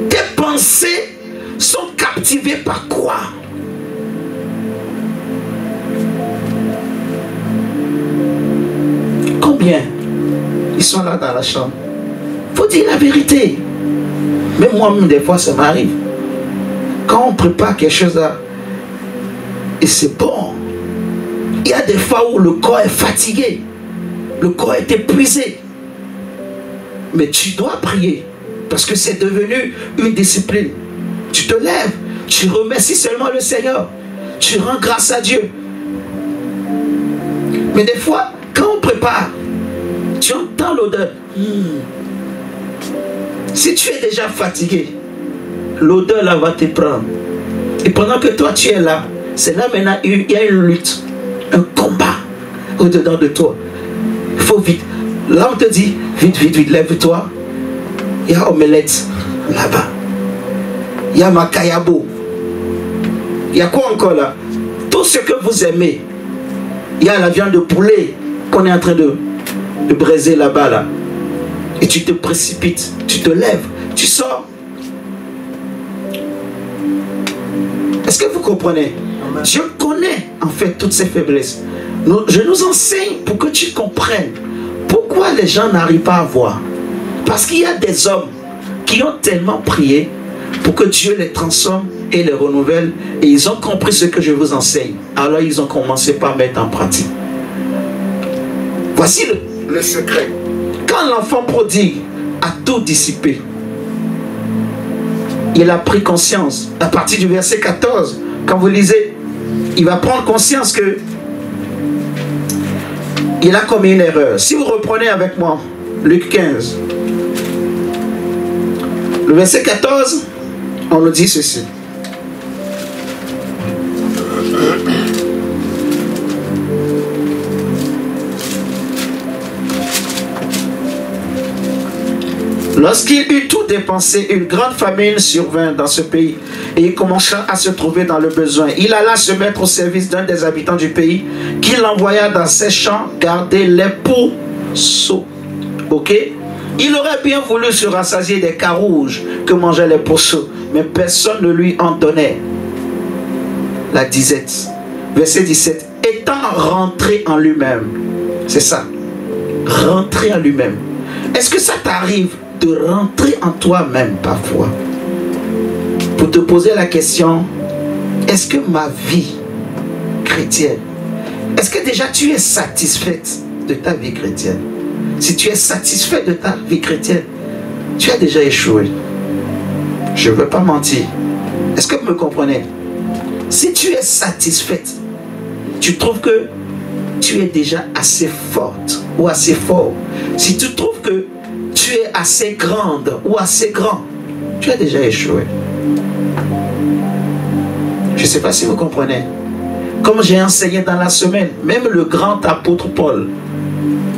Tes pensées sont captivées par quoi? Combien ils sont là dans la chambre? Faut dire la vérité. Même moi-même, des fois, ça m'arrive. Quand on prépare quelque chose là, et c'est bon, il y a des fois où le corps est fatigué, le corps est épuisé. Mais tu dois prier, parce que c'est devenu une discipline. Tu te lèves, tu remercies seulement le Seigneur, tu rends grâce à Dieu. Mais des fois, quand on prépare, tu entends l'odeur. Si tu es déjà fatigué, l'odeur là va te prendre. Et pendant que toi tu es là, c'est là maintenant il y a une lutte, un combat au-dedans de toi. Il faut vite. Là on te dit, vite, vite, vite, lève-toi. Il y a omelette là-bas. Il y a macayabo. Il y a quoi encore là? Tout ce que vous aimez. Il y a la viande de poulet qu'on est en train de braiser là-bas là. Et tu te précipites, tu te lèves, tu sors. Est-ce que vous comprenez? Dieu connaît en fait toutes ces faiblesses. Je nous enseigne pour que tu comprennes pourquoi les gens n'arrivent pas à voir. Parce qu'il y a des hommes qui ont tellement prié pour que Dieu les transforme et les renouvelle. Et ils ont compris ce que je vous enseigne. Alors ils ont commencé par mettre en pratique. Voici le secret. Quand l'enfant prodigue a tout dissipé, il a pris conscience. À partir du verset 14, quand vous lisez, il va prendre conscience que il a commis une erreur. Si vous reprenez avec moi Luc 15, le verset 14, on nous dit ceci. Lorsqu'il eut tout dépensé, une grande famine survint dans ce pays et il commença à se trouver dans le besoin. Il alla se mettre au service d'un des habitants du pays qui l'envoya dans ses champs garder les pourceaux. Ok? Il aurait bien voulu se rassasier des carouges que mangeaient les pourceaux, mais personne ne lui en donnait. La disette. Verset 17. Étant rentré en lui-même. C'est ça. Rentré en lui-même. Est-ce que ça t'arrive de rentrer en toi-même parfois pour te poser la question, est-ce que ma vie chrétienne, est-ce que déjà tu es satisfaite de ta vie chrétienne, si tu es satisfait de ta vie chrétienne, tu as déjà échoué. Je ne veux pas mentir. Est-ce que vous me comprenez? Si tu es satisfaite, tu trouves que tu es déjà assez forte ou assez fort. Si tu trouves que tu es assez grande ou assez grand, tu as déjà échoué. Je ne sais pas si vous comprenez. Comme j'ai enseigné dans la semaine, même le grand apôtre Paul,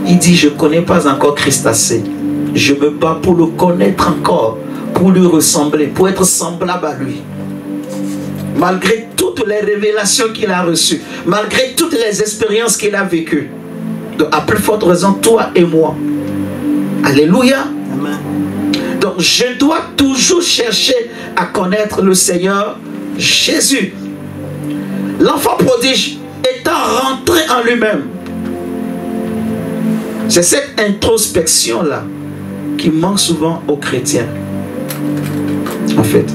il dit, je ne connais pas encore Christ assez. Je me bats pour le connaître encore, pour lui ressembler, pour être semblable à lui. Malgré toutes les révélations qu'il a reçues, malgré toutes les expériences qu'il a vécues. Donc, à plus forte raison, toi et moi. Alléluia. Amen. Donc, je dois toujours chercher à connaître le Seigneur Jésus. L'enfant prodige étant rentré en lui-même. C'est cette introspection-là qui manque souvent aux chrétiens. En fait.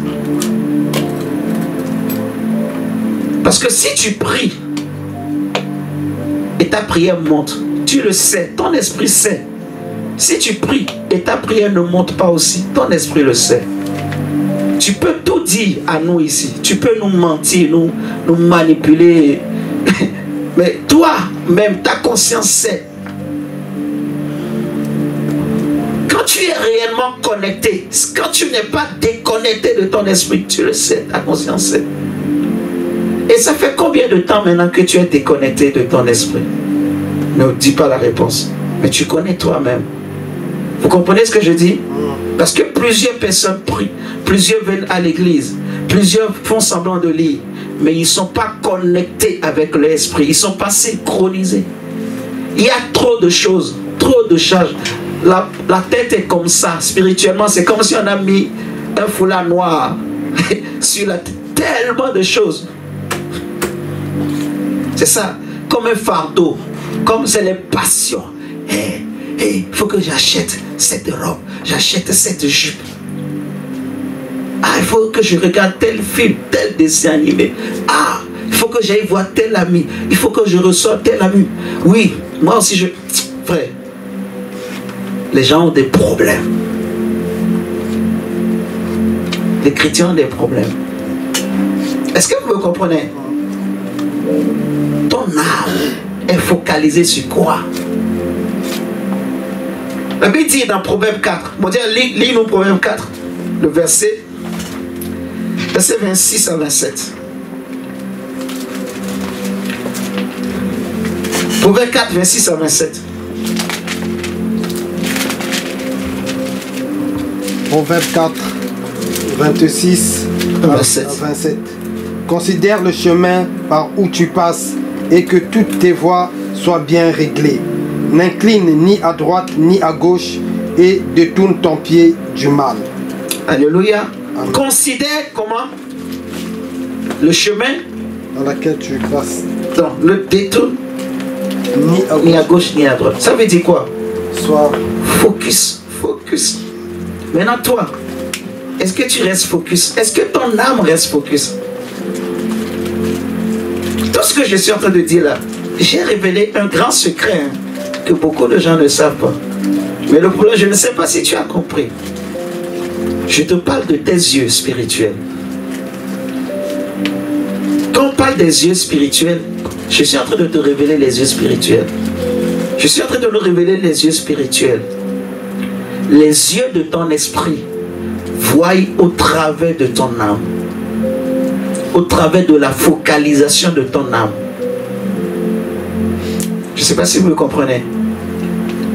Parce que si tu pries et ta prière monte, tu le sais, ton esprit sait. Si tu pries et ta prière ne monte pas aussi, ton esprit le sait. Tu peux tout dire à nous ici. Tu peux nous mentir, nous manipuler. Mais toi-même, ta conscience sait. Quand tu es réellement connecté, quand tu n'es pas déconnecté de ton esprit, tu le sais, ta conscience sait. Et ça fait combien de temps maintenant que tu es déconnecté de ton esprit? Ne dis pas la réponse. Mais tu connais toi-même. Vous comprenez ce que je dis? Parce que plusieurs personnes prient, plusieurs viennent à l'église, plusieurs font semblant de lire, mais ils ne sont pas connectés avec l'esprit, ils ne sont pas synchronisés. Il y a trop de choses, trop de charges. La tête est comme ça, spirituellement, c'est comme si on a mis un foulard noir sur la tête. Tellement de choses. C'est ça, comme un fardeau, comme c'est les passions. Il faut que j'achète cette robe, j'achète cette jupe. Ah, il faut que je regarde tel film, tel dessin animé. Ah, il faut que j'aille voir tel ami. Il faut que je reçoive tel ami. Oui, moi aussi je... Frère, les gens ont des problèmes. Les chrétiens ont des problèmes. Est-ce que vous me comprenez? Ton âme est focalisée sur quoi? La Bible dit dans Proverbe 4, bon, lis-nous Proverbe 4, le verset 26 à 27. Proverbe 4, 26 à 27. Proverbe 4, 26 à 27. Considère le chemin par où tu passes et que toutes tes voies soient bien réglées. N'incline ni à droite ni à gauche et détourne ton pied du mal. Alléluia. Amen. Considère comment le chemin Dans lequel tu passes. Donc, le détourne ni à gauche ni à droite. Ça veut dire quoi? Soit focus, focus. Maintenant toi, est-ce que tu restes focus? Est-ce que ton âme reste focus? Tout ce que je suis en train de dire là, j'ai révélé un grand secret que beaucoup de gens ne savent pas. Mais le problème, je ne sais pas si tu as compris. Je te parle de tes yeux spirituels. Quand on parle des yeux spirituels, je suis en train de te révéler les yeux spirituels. Je suis en train de nous révéler les yeux spirituels. Les yeux de ton esprit voient au travers de ton âme. Au travers de la focalisation de ton âme. Je ne sais pas si vous me comprenez.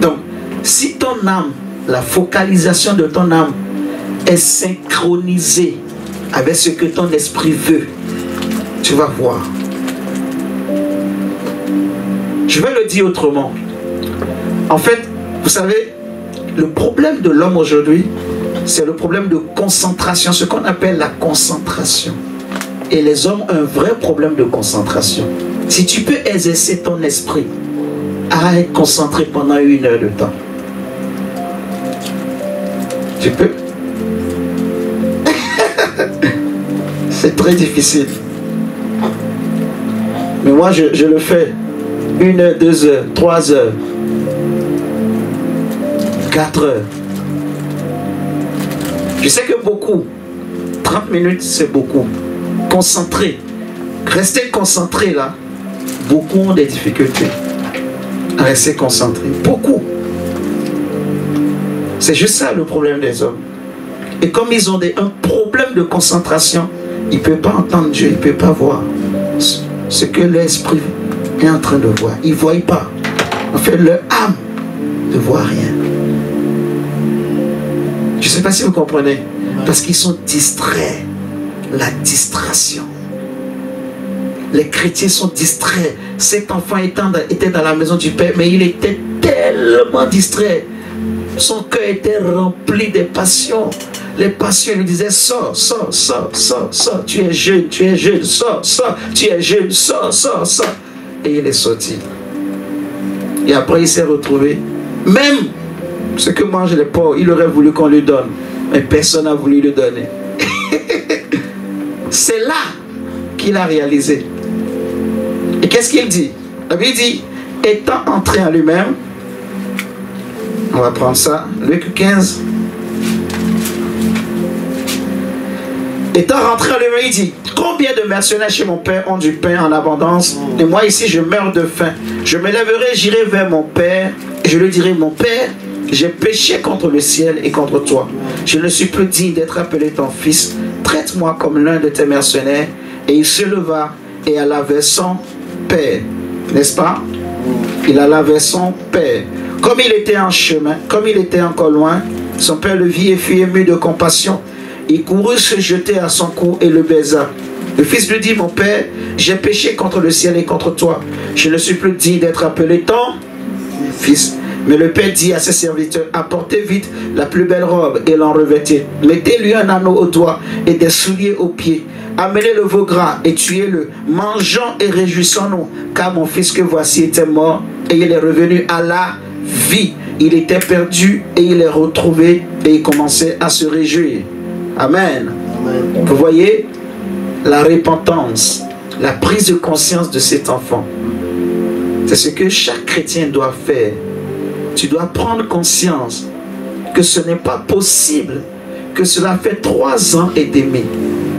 Donc, si ton âme, la focalisation de ton âme est synchronisée avec ce que ton esprit veut, tu vas voir. Je vais le dire autrement. En fait, vous savez, le problème de l'homme aujourd'hui, c'est le problème de concentration, ce qu'on appelle la concentration. Et les hommes ont un vrai problème de concentration. Si tu peux exercer ton esprit à être concentré pendant 1 heure de temps, tu peux. C'est très difficile. Mais moi, je le fais 1 heure, 2 heures, 3 heures. 4 heures. Je sais que beaucoup, 30 minutes c'est beaucoup. Concentré. Rester concentré là, beaucoup ont des difficultés à rester concentré. Beaucoup. C'est juste ça le problème des hommes. Et comme ils ont un problème de concentration, ils ne peuvent pas entendre Dieu, ils ne peuvent pas voir ce que l'esprit est en train de voir. Ils ne voient pas. En fait, leur âme ne voit rien. Je ne sais pas si vous comprenez. Parce qu'ils sont distraits. La distraction. Les chrétiens sont distraits. Cet enfant était dans la maison du Père, mais il était tellement distrait. Son cœur était rempli de passions. Les passions lui disaient: sors, sors, sors, sors, sors. Tu es jeune, sors, sors. Tu es jeune, sors, sors, sors. Et il est sorti. Et après il s'est retrouvé. Même ce que mangent les pauvres, il aurait voulu qu'on lui donne. Mais personne n'a voulu lui donner. C'est là qu'il a réalisé. Et qu'est-ce qu'il dit? La Bible dit, étant entré en lui-même, on va prendre ça, Luc 15. Étant rentré en lui-même, il dit, combien de mercenaires chez mon père ont du pain en abondance, et moi ici je meurs de faim. Je me lèverai, j'irai vers mon père, et je lui dirai: mon père, j'ai péché contre le ciel et contre toi. Je ne suis plus digne d'être appelé ton fils. Traite-moi comme l'un de tes mercenaires. Et il se leva et alla vers son père. N'est-ce pas? Il alla vers son père. Comme il était en chemin, comme il était encore loin, son père le vit et fut ému de compassion. Il courut se jeter à son cou et le baisa. Le fils lui dit: mon père, j'ai péché contre le ciel et contre toi. Je ne suis plus digne d'être appelé ton fils. Mais le père dit à ses serviteurs: apportez vite la plus belle robe et l'en revêtez. Mettez-lui un anneau au doigt et des souliers aux pieds. Amenez le veau gras et tuez-le. Mangeons et réjouissons-nous, car mon fils que voici était mort et il est revenu à la vie. Il était perdu et il est retrouvé, et il commençait à se réjouir. Amen. Amen. Vous voyez la repentance, la prise de conscience de cet enfant. C'est ce que chaque chrétien doit faire. Tu dois prendre conscience que ce n'est pas possible, que cela fait 3 ans et demi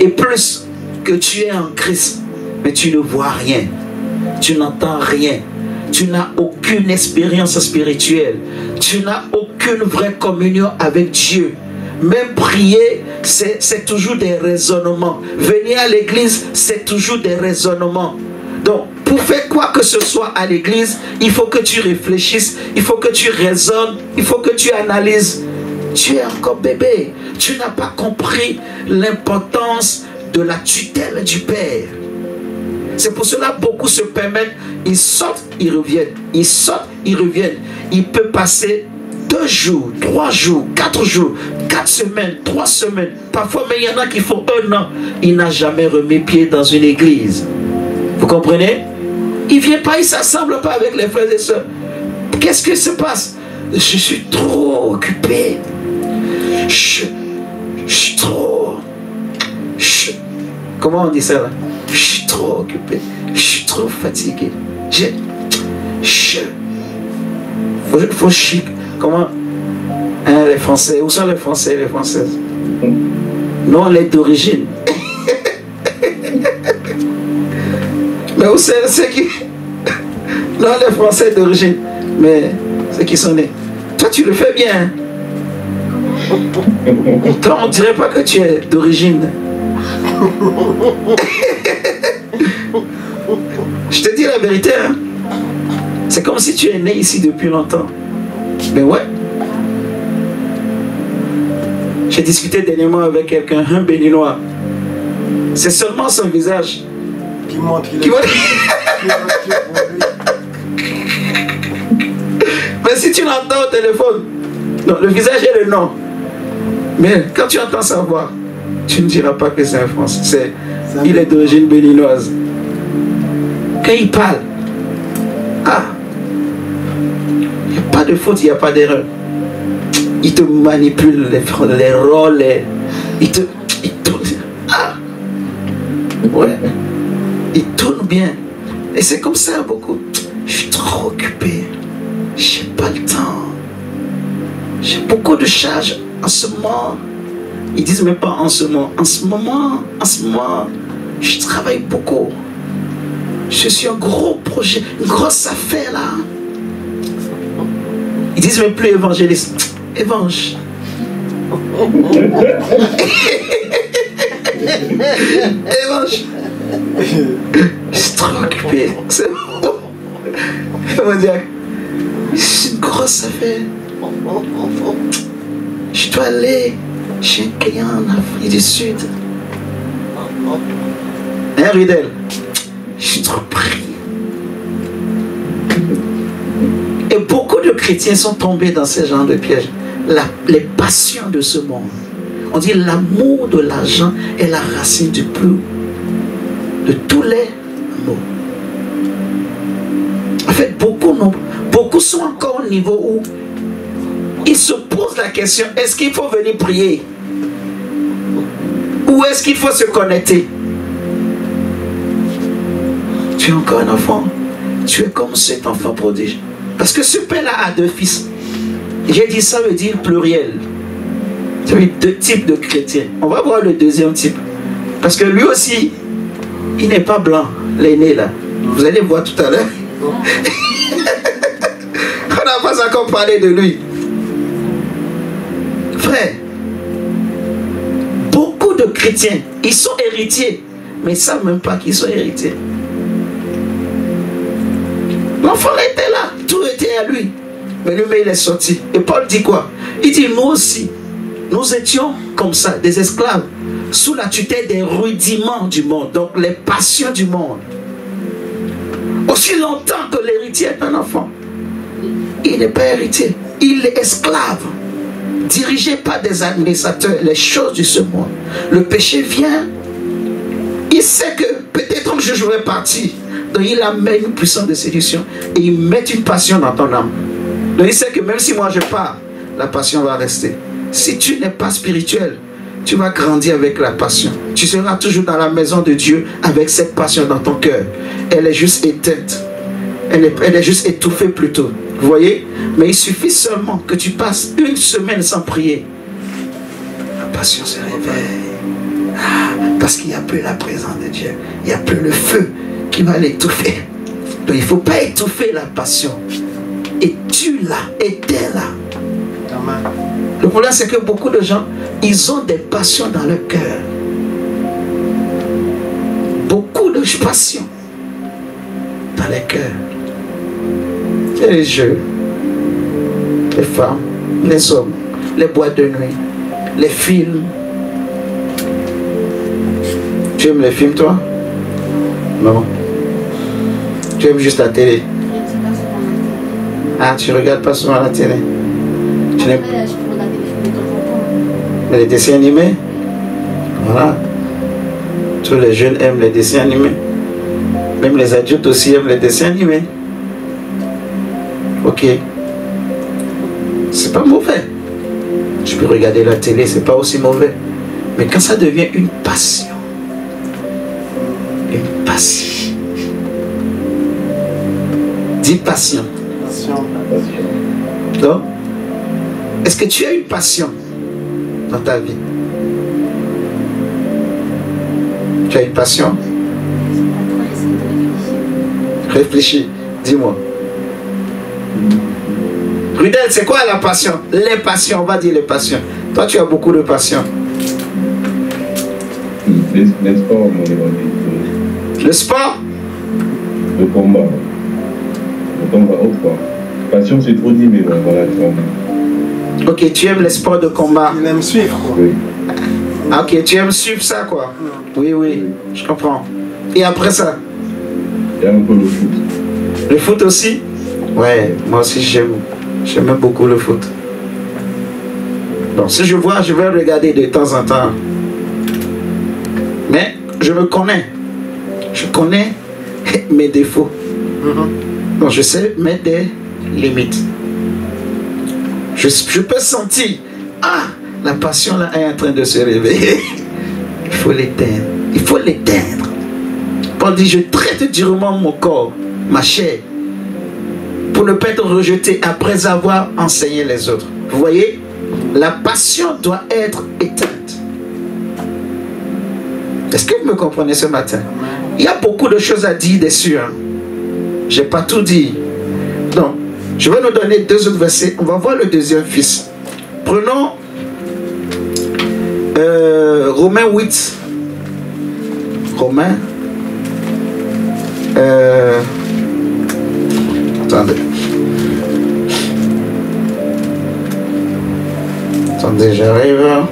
et plus que tu es en Christ, mais tu ne vois rien, tu n'entends rien, tu n'as aucune expérience spirituelle, tu n'as aucune vraie communion avec Dieu. Même prier, c'est toujours des raisonnements. Venir à l'église, c'est toujours des raisonnements. Donc, pour faire quoi que ce soit à l'église, il faut que tu réfléchisses, il faut que tu raisonnes, il faut que tu analyses. Tu es encore bébé. Tu n'as pas compris l'importance de la tutelle du Père. C'est pour cela que beaucoup se permettent, ils sortent, ils reviennent. Ils sortent, ils reviennent. Il peut passer 2 jours, 3 jours, 4 jours, 4 semaines, 3 semaines. Parfois, mais il y en a qui font 1 an. Il n'a jamais remis pied dans une église. Vous comprenez? Il ne vient pas, il ne s'assemble pas avec les frères et sœurs. Qu'est-ce qui se passe? Je suis trop occupé. Je suis trop... comment on dit ça là? Je suis trop occupé. Je suis trop fatigué. Faut chic. Comment? Hein, les Français. Où sont les Français et les Françaises? Non, les d'origine. Mais où c'est qui? Non, les Français d'origine. Mais ceux qui sont nés. Toi, tu le fais bien. Toi, on ne dirait pas que tu es d'origine. Je te dis la vérité. Hein? C'est comme si tu es né ici depuis longtemps. Mais ouais. J'ai discuté dernièrement avec quelqu'un, un béninois. C'est seulement son visage qui montre qu'il est... Mais si tu l'entends au téléphone, non, le visage et le nom. Mais quand tu entends sa voix, tu ne diras pas que c'est un Français. Il est d'origine béninoise. Quand il parle, il n'y a pas de faute, il n'y a pas d'erreur. Il te manipule les rôles, il tourne. Ouais. Il tourne bien. Et c'est comme ça beaucoup. Je suis trop occupé. J'ai pas le temps. J'ai beaucoup de charges en ce moment. Ils disent même pas en ce moment. En ce moment, je travaille beaucoup. Je suis un gros projet, une grosse affaire là. Ils disent même plus évangéliste. Évangile. Évangile. Je suis trop occupé. C'est bon. Ils vont dire, c'est une grosse affaire. Je dois aller chez un client en Afrique du Sud. Hein, Ridel? Je suis trop pris. Et beaucoup de chrétiens sont tombés dans ce genre de pièges. Les passions de ce monde. On dit l'amour de l'argent est la racine de tous les maux. En fait, beaucoup sont encore au niveau où ils se posent la question, est-ce qu'il faut venir prier? Ou est-ce qu'il faut se connecter? Tu es encore un enfant. Tu es comme cet enfant prodige. Parce que ce père-là a 2 fils. J'ai dit ça veut dire pluriel. Ça veut dire 2 types de chrétiens. On va voir le deuxième type. Parce que lui aussi, il n'est pas blanc, l'aîné là. Vous allez voir tout à l'heure. On n'a pas encore parlé de lui. Frère, beaucoup de chrétiens, ils sont héritiers, mais ils ne savent même pas qu'ils sont héritiers. L'enfant était là, tout était à lui. Mais lui-même, il est sorti. Et Paul dit quoi? Il dit, nous aussi, nous étions comme ça, des esclaves, sous la tutelle des rudiments du monde, donc les passions du monde. Aussi longtemps que l'héritier est un enfant, il n'est pas héritier, il est esclave, dirigé par des administrateurs, les choses de ce monde. Le péché vient, il sait que peut-être un jour je vais partir, donc il amène une puissance de séduction et il met une passion dans ton âme. Donc il sait que même si moi je pars, la passion va rester. Si tu n'es pas spirituel, tu vas grandir avec la passion. Tu seras toujours dans la maison de Dieu avec cette passion dans ton cœur. Elle est juste éteinte. Elle est juste étouffée plutôt. Vous voyez? Mais il suffit seulement que tu passes 1 semaine sans prier. La passion se réveille. Parce qu'il n'y a plus la présence de Dieu. Il n'y a plus le feu qui va l'étouffer. Donc il ne faut pas étouffer la passion. Et tu-la, éteins-la. Le problème c'est que beaucoup de gens, ils ont des passions dans leur cœur. Beaucoup de passions dans les cœurs. Les jeux, les femmes, les hommes, les boîtes de nuit, les films. Tu aimes les films toi? Non. Tu aimes juste la télé? Ah, tu regardes pas souvent la télé? Tu n'aimes pas les dessins animés? Voilà. Tous les jeunes aiment les dessins animés. Même les adultes aussi aiment les dessins animés. Ok. C'est pas mauvais. Tu peux regarder la télé, c'est pas aussi mauvais. Mais quand ça devient une passion. Une passion. Dis passion. Donc, est-ce que tu as une passion dans ta vie? Tu as une passion? Réfléchis, dis-moi. Rudel, c'est quoi la passion? Les passions, on va dire les passions. Toi, tu as beaucoup de passion. Les sports, mon évangile. Le sport? Le combat. Le combat au sport. Passion, c'est trop dit, mais voilà, tu vois. Ok, tu aimes les sports de combat. Il aime suivre, quoi. Oui. Ah, ok, tu aimes suivre ça, quoi. Oui, oui, je comprends. Et après ça? Il y a un peu le foot. Le foot aussi? Ouais, moi aussi j'aime beaucoup le foot. Donc si je vois, je vais regarder de temps en temps. Mais je me connais. Je connais mes défauts. Donc je sais mettre des limites. Je peux sentir, ah, la passion là est en train de se réveiller. Il faut l'éteindre. Il faut l'éteindre. Paul dit, je traite durement mon corps, ma chair, pour ne pas être rejeté après avoir enseigné les autres. Vous voyez, la passion doit être éteinte. Est-ce que vous me comprenez ce matin? Il y a beaucoup de choses à dire dessus. Hein. Je n'ai pas tout dit. Donc, je vais nous donner 2 autres versets. On va voir le deuxième fils. Prenons Romains 8. Romains. Attendez. Attendez, j'arrive.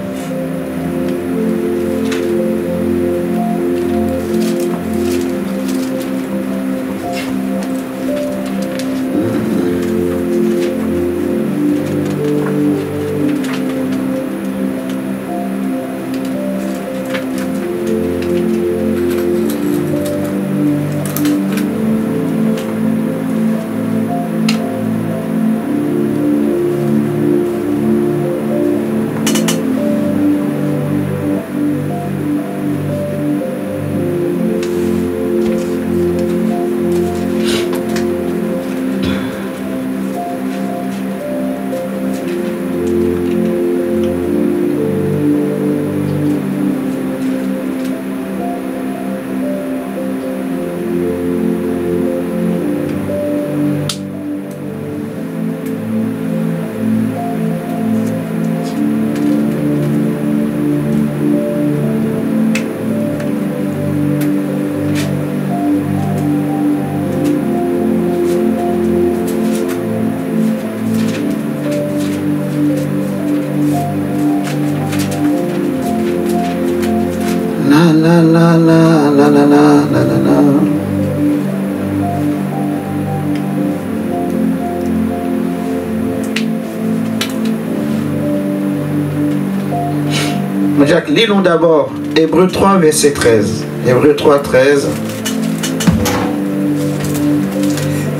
Jacques, lis-nous d'abord Hébreux 3, verset 13. Hébreux 3, 13.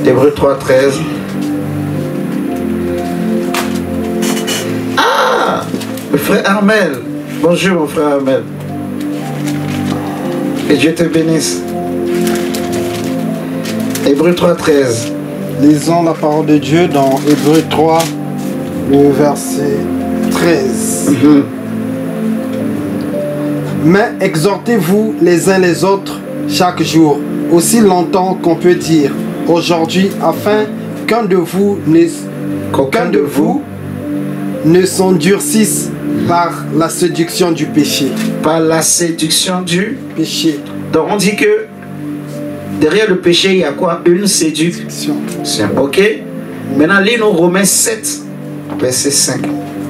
Hébreux 3, 13. Ah, le frère Armel. Bonjour mon frère Armel. Que Dieu te bénisse. Hébreux 3, 13. Lisons la parole de Dieu dans Hébreux 3, le verset 13. Mais exhortez-vous les uns les autres chaque jour, aussi longtemps qu'on peut dire aujourd'hui, afin qu'aucun de vous ne s'endurcisse par la séduction du péché. Par la séduction du péché. Donc on dit que derrière le péché, il y a quoi? Une séduction. Ok? Maintenant, lis-nous Romains 7, verset 5.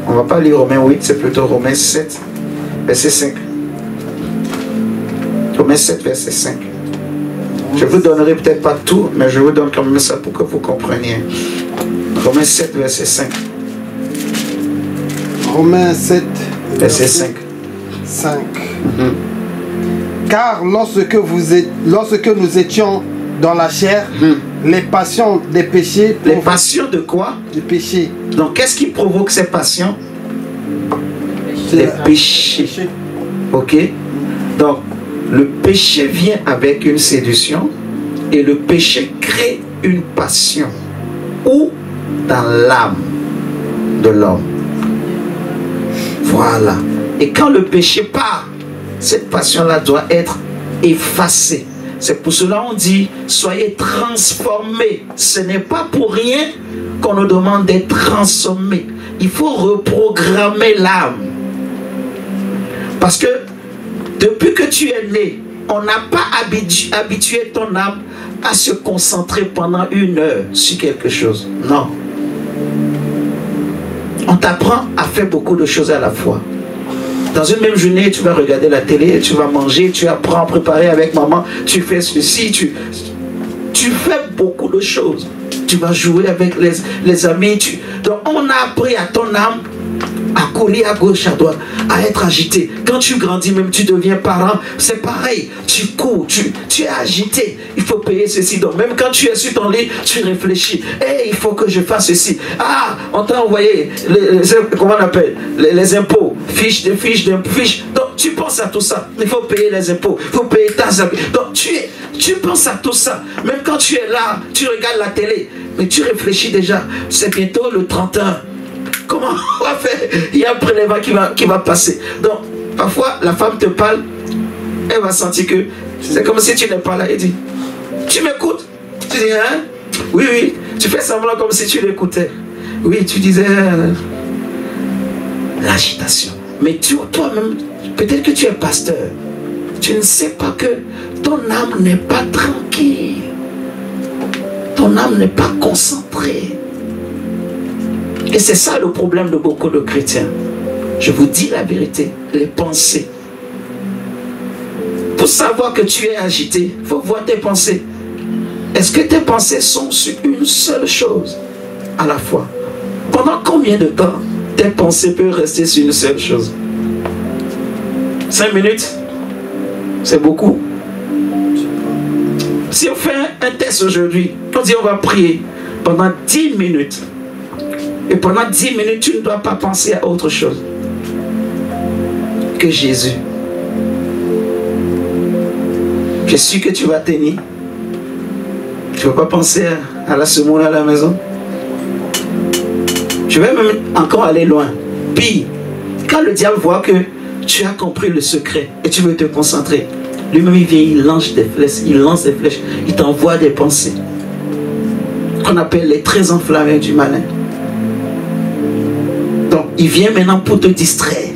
On ne va pas lire Romains 8, c'est plutôt Romains 7, verset 5. Romains 7, verset 5. Je vous donnerai peut-être pas tout, mais je vous donne quand même ça pour que vous compreniez. Romains 7, verset 5. Romains 7, verset 5. 5. Car lorsque nous étions dans la chair, les passions des péchés... Les passions de quoi? Des péchés. Donc qu'est-ce qui provoque ces passions? Les péchés. Ok? Donc, le péché vient avec une séduction et le péché crée une passion. Où? Dans l'âme de l'homme. Voilà. Et quand le péché part, cette passion-là doit être effacée. C'est pour cela qu'on dit, soyez transformés. Ce n'est pas pour rien qu'on nous demande d'être transformés. Il faut reprogrammer l'âme. Parce que depuis que tu es né, on n'a pas habitué ton âme à se concentrer pendant 1 heure sur quelque chose. Non. On t'apprend à faire beaucoup de choses à la fois. Dans une même journée, tu vas regarder la télé, tu vas manger, tu apprends à préparer avec maman, tu fais ceci, tu fais beaucoup de choses. Tu vas jouer avec les amis. Donc on a appris à ton âme à courir à gauche, à droite, à être agité. Quand tu grandis, même tu deviens parent, c'est pareil. Tu cours, tu es agité. Il faut payer ceci. Donc même quand tu es sur ton lit, tu réfléchis. Hey, il faut que je fasse ceci. Ah, on t'a envoyé comment on appelle les impôts, fiches. Donc tu penses à tout ça. Il faut payer les impôts, il faut payer ta amis. Donc tu penses à tout ça. Même quand tu es là, tu regardes la télé, mais tu réfléchis déjà. C'est bientôt le 31. Comment on va faire? Il y a un prélèvement qui va passer. Donc, parfois, la femme te parle, elle va sentir que c'est comme si tu n'es pas là. Elle dit, tu m'écoutes? Tu dis, hein? Oui, oui. Tu fais semblant comme si tu l'écoutais. Oui, tu disais l'agitation. Mais toi-même, peut-être que tu es pasteur. Tu ne sais pas que ton âme n'est pas tranquille. Ton âme n'est pas concentrée. Et c'est ça le problème de beaucoup de chrétiens. Je vous dis la vérité, les pensées. Pour savoir que tu es agité, il faut voir tes pensées. Est-ce que tes pensées sont sur une seule chose à la fois? Pendant combien de temps tes pensées peuvent rester sur une seule chose? 5 minutes? C'est beaucoup. Si on fait un test aujourd'hui, on dit on va prier pendant 10 minutes. Et pendant 10 minutes, tu ne dois pas penser à autre chose que Jésus. Je suis que tu vas tenir. Tu ne vas pas penser à la semoule à la maison. Je vais même encore aller loin. Pire, quand le diable voit que tu as compris le secret et tu veux te concentrer, lui-même il vient, il lance des flèches, il t'envoie des pensées qu'on appelle les traits enflammés du malin. Donc il vient maintenant pour te distraire.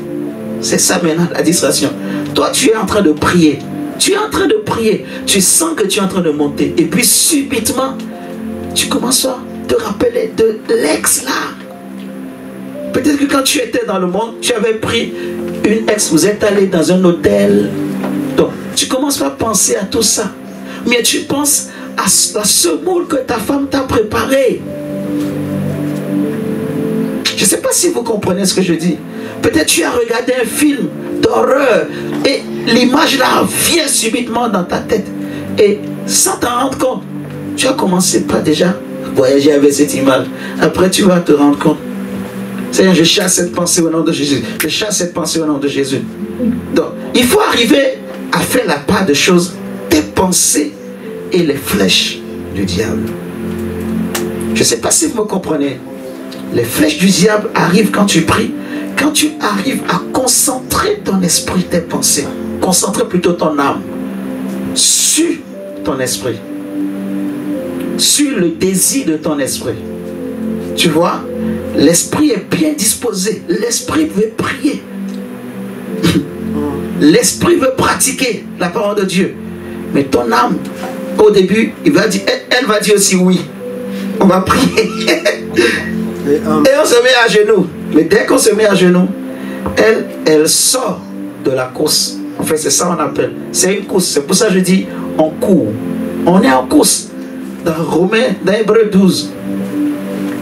C'est ça maintenant la distraction. Toi tu es en train de prier. Tu es en train de prier. Tu sens que tu es en train de monter. Et puis subitement, tu commences à te rappeler de l'ex là. Peut-être que quand tu étais dans le monde, tu avais pris une ex, vous êtes allé dans un hôtel. Donc, tu commences à penser à tout ça. Mais tu penses à la semoule que ta femme t'a préparée. Je ne sais pas si vous comprenez ce que je dis. Peut-être tu as regardé un film d'horreur et l'image là vient subitement dans ta tête. Et sans t'en rendre compte, tu as commencé par déjà voyager avec cette image. Après, tu vas te rendre compte. Seigneur, je chasse cette pensée au nom de Jésus. Je chasse cette pensée au nom de Jésus. Donc, il faut arriver à faire la part de choses, tes pensées et les flèches du diable. Je ne sais pas si vous me comprenez. Les flèches du diable arrivent quand tu pries, quand tu arrives à concentrer ton esprit, tes pensées, concentrer plutôt ton âme sur ton esprit, sur le désir de ton esprit. Tu vois, l'esprit est bien disposé, l'esprit veut prier, l'esprit veut pratiquer la parole de Dieu. Mais ton âme, au début, elle va dire aussi oui. On va prier. Et on se met à genoux. Mais dès qu'on se met à genoux, elle sort de la course. En fait, c'est ça qu'on appelle. C'est une course. C'est pour ça que je dis on court. On est en course. Dans Hébreux 12.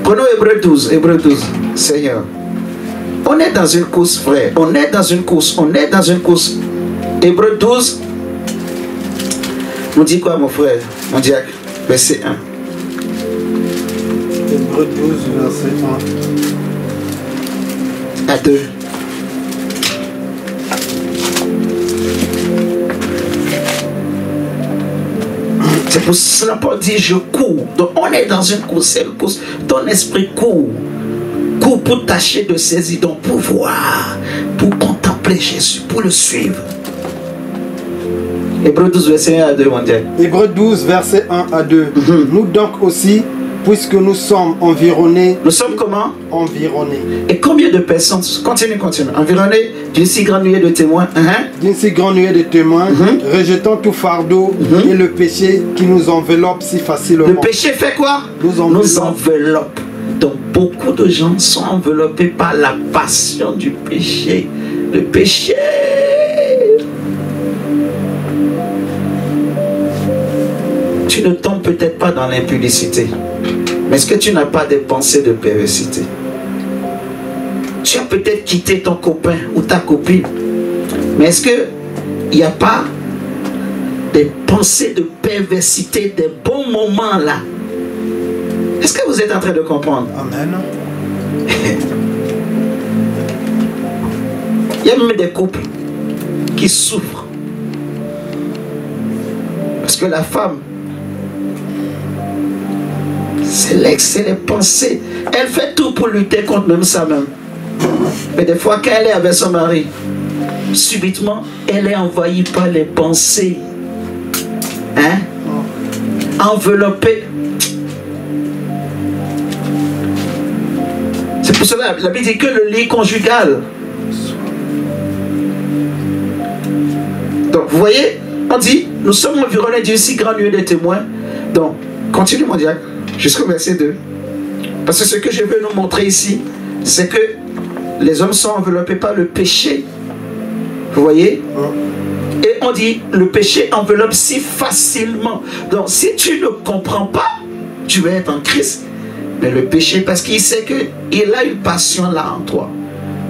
Prenons Hébreux 12. Hébreux 12. Seigneur. On est dans une course, frère. On est dans une course. On est dans une course. Hébreux 12. On dit quoi, mon frère? Mon diacre. Verset 1. Hébreux 12, verset 1. À 2. C'est pour cela Paul dit je cours. Donc on est dans une course, c'est une course. Ton esprit court. Court pour tâcher de saisir ton pouvoir, pour contempler Jésus, pour le suivre. Hébreux 12, verset 1 à 2, mon Dieu. Hébreux 12, verset 1 à 2. Nous donc aussi, puisque nous sommes environnés. Nous sommes comment? Environnés. Et combien de personnes? Continue. Environnés d'une si grande nuée de témoins. D'une si grande nuée de témoins, rejetant tout fardeau et le péché qui nous enveloppe si facilement. Le péché fait quoi? Nous enveloppe. Donc beaucoup de gens sont enveloppés par la passion du péché. Le péché. Tu ne tombes peut-être pas dans l'impudicité. Mais est-ce que tu n'as pas des pensées de perversité? Tu as peut-être quitté ton copain ou ta copine. Mais est-ce qu'il n'y a pas des pensées de perversité, des bons moments là? Est-ce que vous êtes en train de comprendre? Amen. Il y a même des couples qui souffrent. Parce que la femme, c'est l'excès, les pensées. elle fait tout pour lutter contre même ça même. Mais des fois, quand elle est avec son mari, subitement, elle est envahie par les pensées. Hein? Enveloppée. C'est pour cela, la Bible dit que le lit conjugal. Donc, vous voyez, on dit, nous sommes environnés d'une si grande nuée de témoins. Donc, continue mon diacre, jusqu'au verset 2. Parce que ce que je veux nous montrer ici, c'est que les hommes sont enveloppés par le péché. Vous voyez? Et on dit, le péché enveloppe si facilement. Donc, si tu ne comprends pas, tu vas être en Christ. Mais le péché, parce qu'il sait qu'il a une passion là en toi.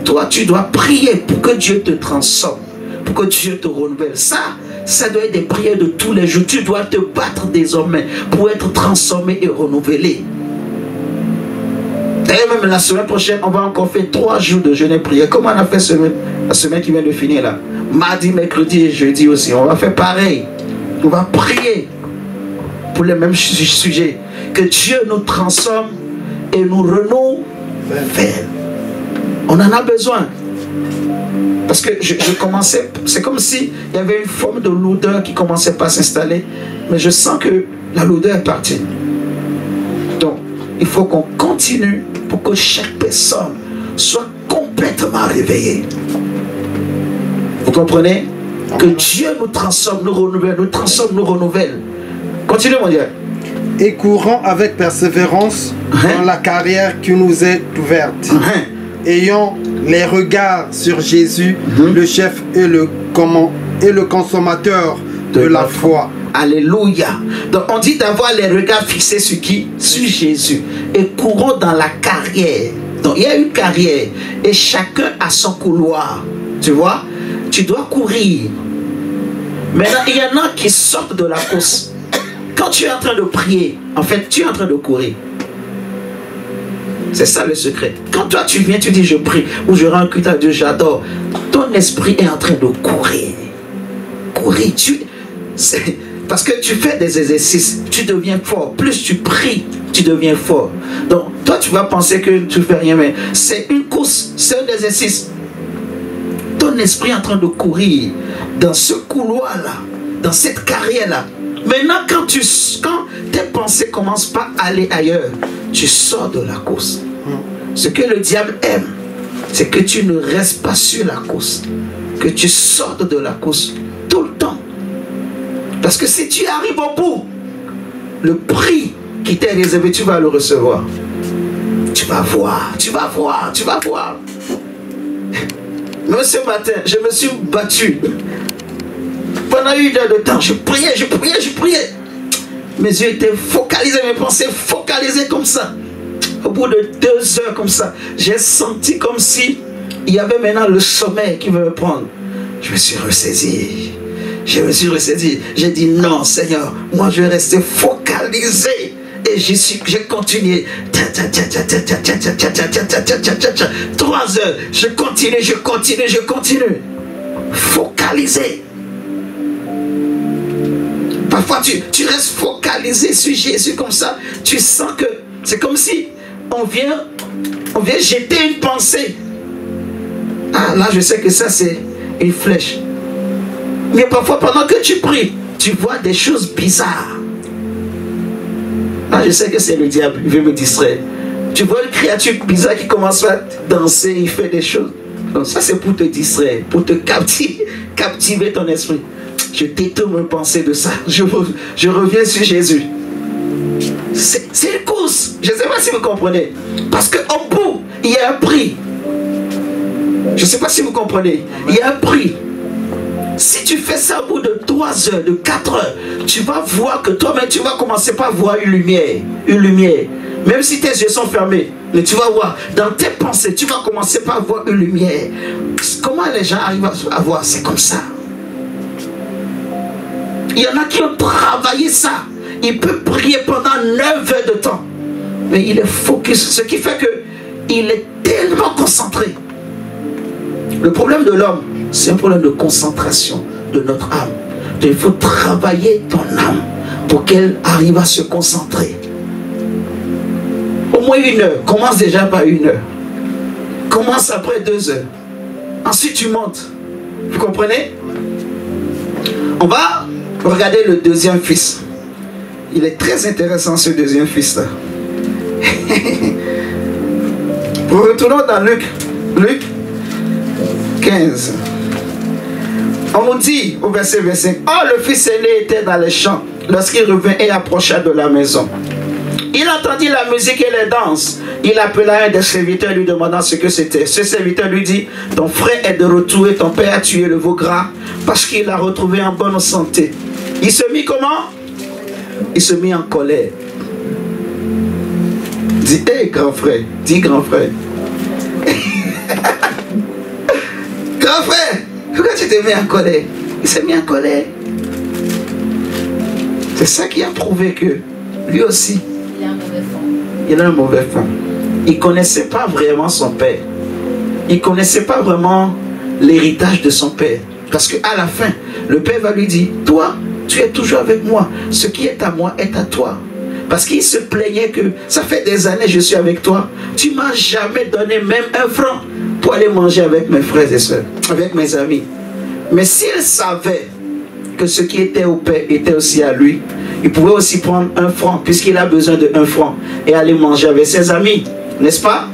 Toi, tu dois prier pour que Dieu te transforme, pour que Dieu te renouvelle. Ça doit être des prières de tous les jours. Tu dois te battre désormais pour être transformé et renouvelé. D'ailleurs, même la semaine prochaine, on va encore faire 3 jours de jeûne et prière. Comme on a fait la semaine qui vient de finir là. Mardi, mercredi et jeudi aussi. On va faire pareil. On va prier pour les mêmes sujets. Que Dieu nous transforme et nous renouvelle. On en a besoin. Parce que je commençais, c'est comme si il y avait une forme de lourdeur qui commençait pas à s'installer. Mais je sens que la lourdeur est partie. Donc, il faut qu'on continue pour que chaque personne soit complètement réveillée. Vous comprenez? Que Dieu nous transforme, nous renouvelle, nous transforme, nous renouvelle. Continuez mon Dieu. Et courant avec persévérance dans la carrière qui nous est ouverte. Ayant les regards sur Jésus, le chef et le consommateur de la foi. Alléluia. Donc on dit d'avoir les regards fixés sur qui? Sur Jésus. Et courons dans la carrière. Donc il y a une carrière. Et chacun a son couloir. Tu vois? Tu dois courir. Maintenant, il y en a qui sortent de la course. Quand tu es en train de prier, en fait, tu es en train de courir. C'est ça le secret. Quand toi tu viens, tu dis je prie, ou je rends culte à Dieu, j'adore. Ton esprit est en train de courir. Courir. Parce que tu fais des exercices, tu deviens fort. Plus tu pries, tu deviens fort. Donc, toi tu vas penser que tu ne fais rien, mais c'est une course, c'est un exercice. Ton esprit est en train de courir dans ce couloir-là, dans cette carrière-là. Maintenant, quand tes pensées ne commencent pas à aller ailleurs, tu sors de la course. Ce que le diable aime, c'est que tu ne restes pas sur la course, que tu sortes de la course tout le temps. Parce que si tu arrives au bout, le prix qui t'est réservé, tu vas le recevoir. Tu vas voir, tu vas voir, tu vas voir. Même ce matin, je me suis battu. Pendant 1 heure de temps, je priais. Mes yeux étaient focalisés, mes pensées focalisées comme ça. Au bout de 2 heures comme ça, j'ai senti comme si il y avait maintenant le sommeil qui me prendre. Je me suis ressaisi. J'ai dit non Seigneur, moi je vais rester focalisé. Et j'ai continué. 3 heures, je continue. Focalisé. Parfois tu restes focalisé sur Jésus comme ça. Tu sens que c'est comme si on vient jeter une pensée. Ah là je sais que ça c'est une flèche. Mais parfois pendant que tu pries, tu vois des choses bizarres. Ah je sais que c'est le diable, il veut me distraire. Tu vois une créature bizarre qui commence à danser, il fait des choses. Donc ça c'est pour te distraire, pour te captiver ton esprit. Je détourne mes pensées de ça. Je reviens sur Jésus. C'est une course. Je ne sais pas si vous comprenez. Parce qu'au bout, il y a un prix. Je ne sais pas si vous comprenez. Il y a un prix. Si tu fais ça au bout de 3 heures, de 4 heures, tu vas voir que toi-même, tu vas commencer par voir une lumière. Une lumière. Même si tes yeux sont fermés. Mais tu vas voir, dans tes pensées, tu vas commencer par voir une lumière. Comment les gens arrivent à voir? C'est comme ça. Il y en a qui ont travaillé ça. Il peut prier pendant 9 heures de temps. Mais il est focus. Ce qui fait qu'il est tellement concentré. Le problème de l'homme, c'est un problème de concentration de notre âme. Donc, il faut travailler ton âme pour qu'elle arrive à se concentrer. Au moins 1 heure. Commence déjà par 1 heure. Commence après 2 heures. Ensuite, tu montes. Vous comprenez? On va regarder le deuxième fils. Il est très intéressant, ce deuxième fils-là. Retournons dans Luc 15. On nous dit au verset 25, « Oh, le fils aîné était dans les champs lorsqu'il revint et approcha de la maison. Il entendit la musique et les danses. Il appela un des serviteurs lui demandant ce que c'était. Ce serviteur lui dit, « Ton frère est de retour et ton père a tué le veau gras parce qu'il l'a retrouvé en bonne santé. » Il se mit comment? Il se mit en colère. Dis, hé, grand frère, dis grand frère. Grand frère, pourquoi tu t'es mis en colère? Il s'est mis en colère. C'est ça qui a prouvé que lui aussi, il a un mauvais fond. Il ne connaissait pas vraiment son père. Il ne connaissait pas vraiment l'héritage de son père. Parce qu'à la fin, le père va lui dire, toi, tu es toujours avec moi. Ce qui est à moi est à toi. Parce qu'il se plaignait que ça fait des années que je suis avec toi. Tu ne m'as jamais donné même 1 franc pour aller manger avec mes frères et soeurs, avec mes amis. Mais s'il savait que ce qui était au père était aussi à lui, il pouvait aussi prendre 1 franc, puisqu'il a besoin de 1 franc, et aller manger avec ses amis. N'est-ce pas?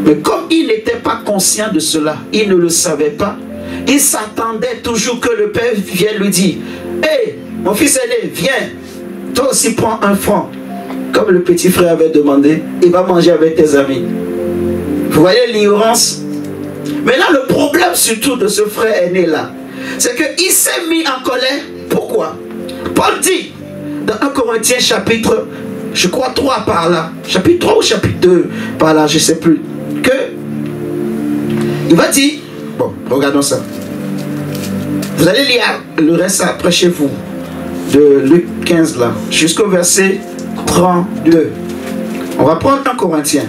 Mais comme il n'était pas conscient de cela, il ne le savait pas, il s'attendait toujours que le père vienne lui dire, « Hé, mon fils aîné, viens, toi aussi prends 1 franc. » Comme le petit frère avait demandé, il va manger avec tes amis. Vous voyez l'ignorance? Maintenant, le problème surtout de ce frère aîné là, c'est qu'il s'est mis en colère. Pourquoi? Paul dit, dans 1 Corinthiens chapitre, je crois 3 par là, chapitre 3 ou chapitre 2 par là, je ne sais plus, que il va dire, bon, regardons ça. Vous allez lire le reste après chez vous, de Luc 15 là, jusqu'au verset 32. On va prendre 1 Corinthiens.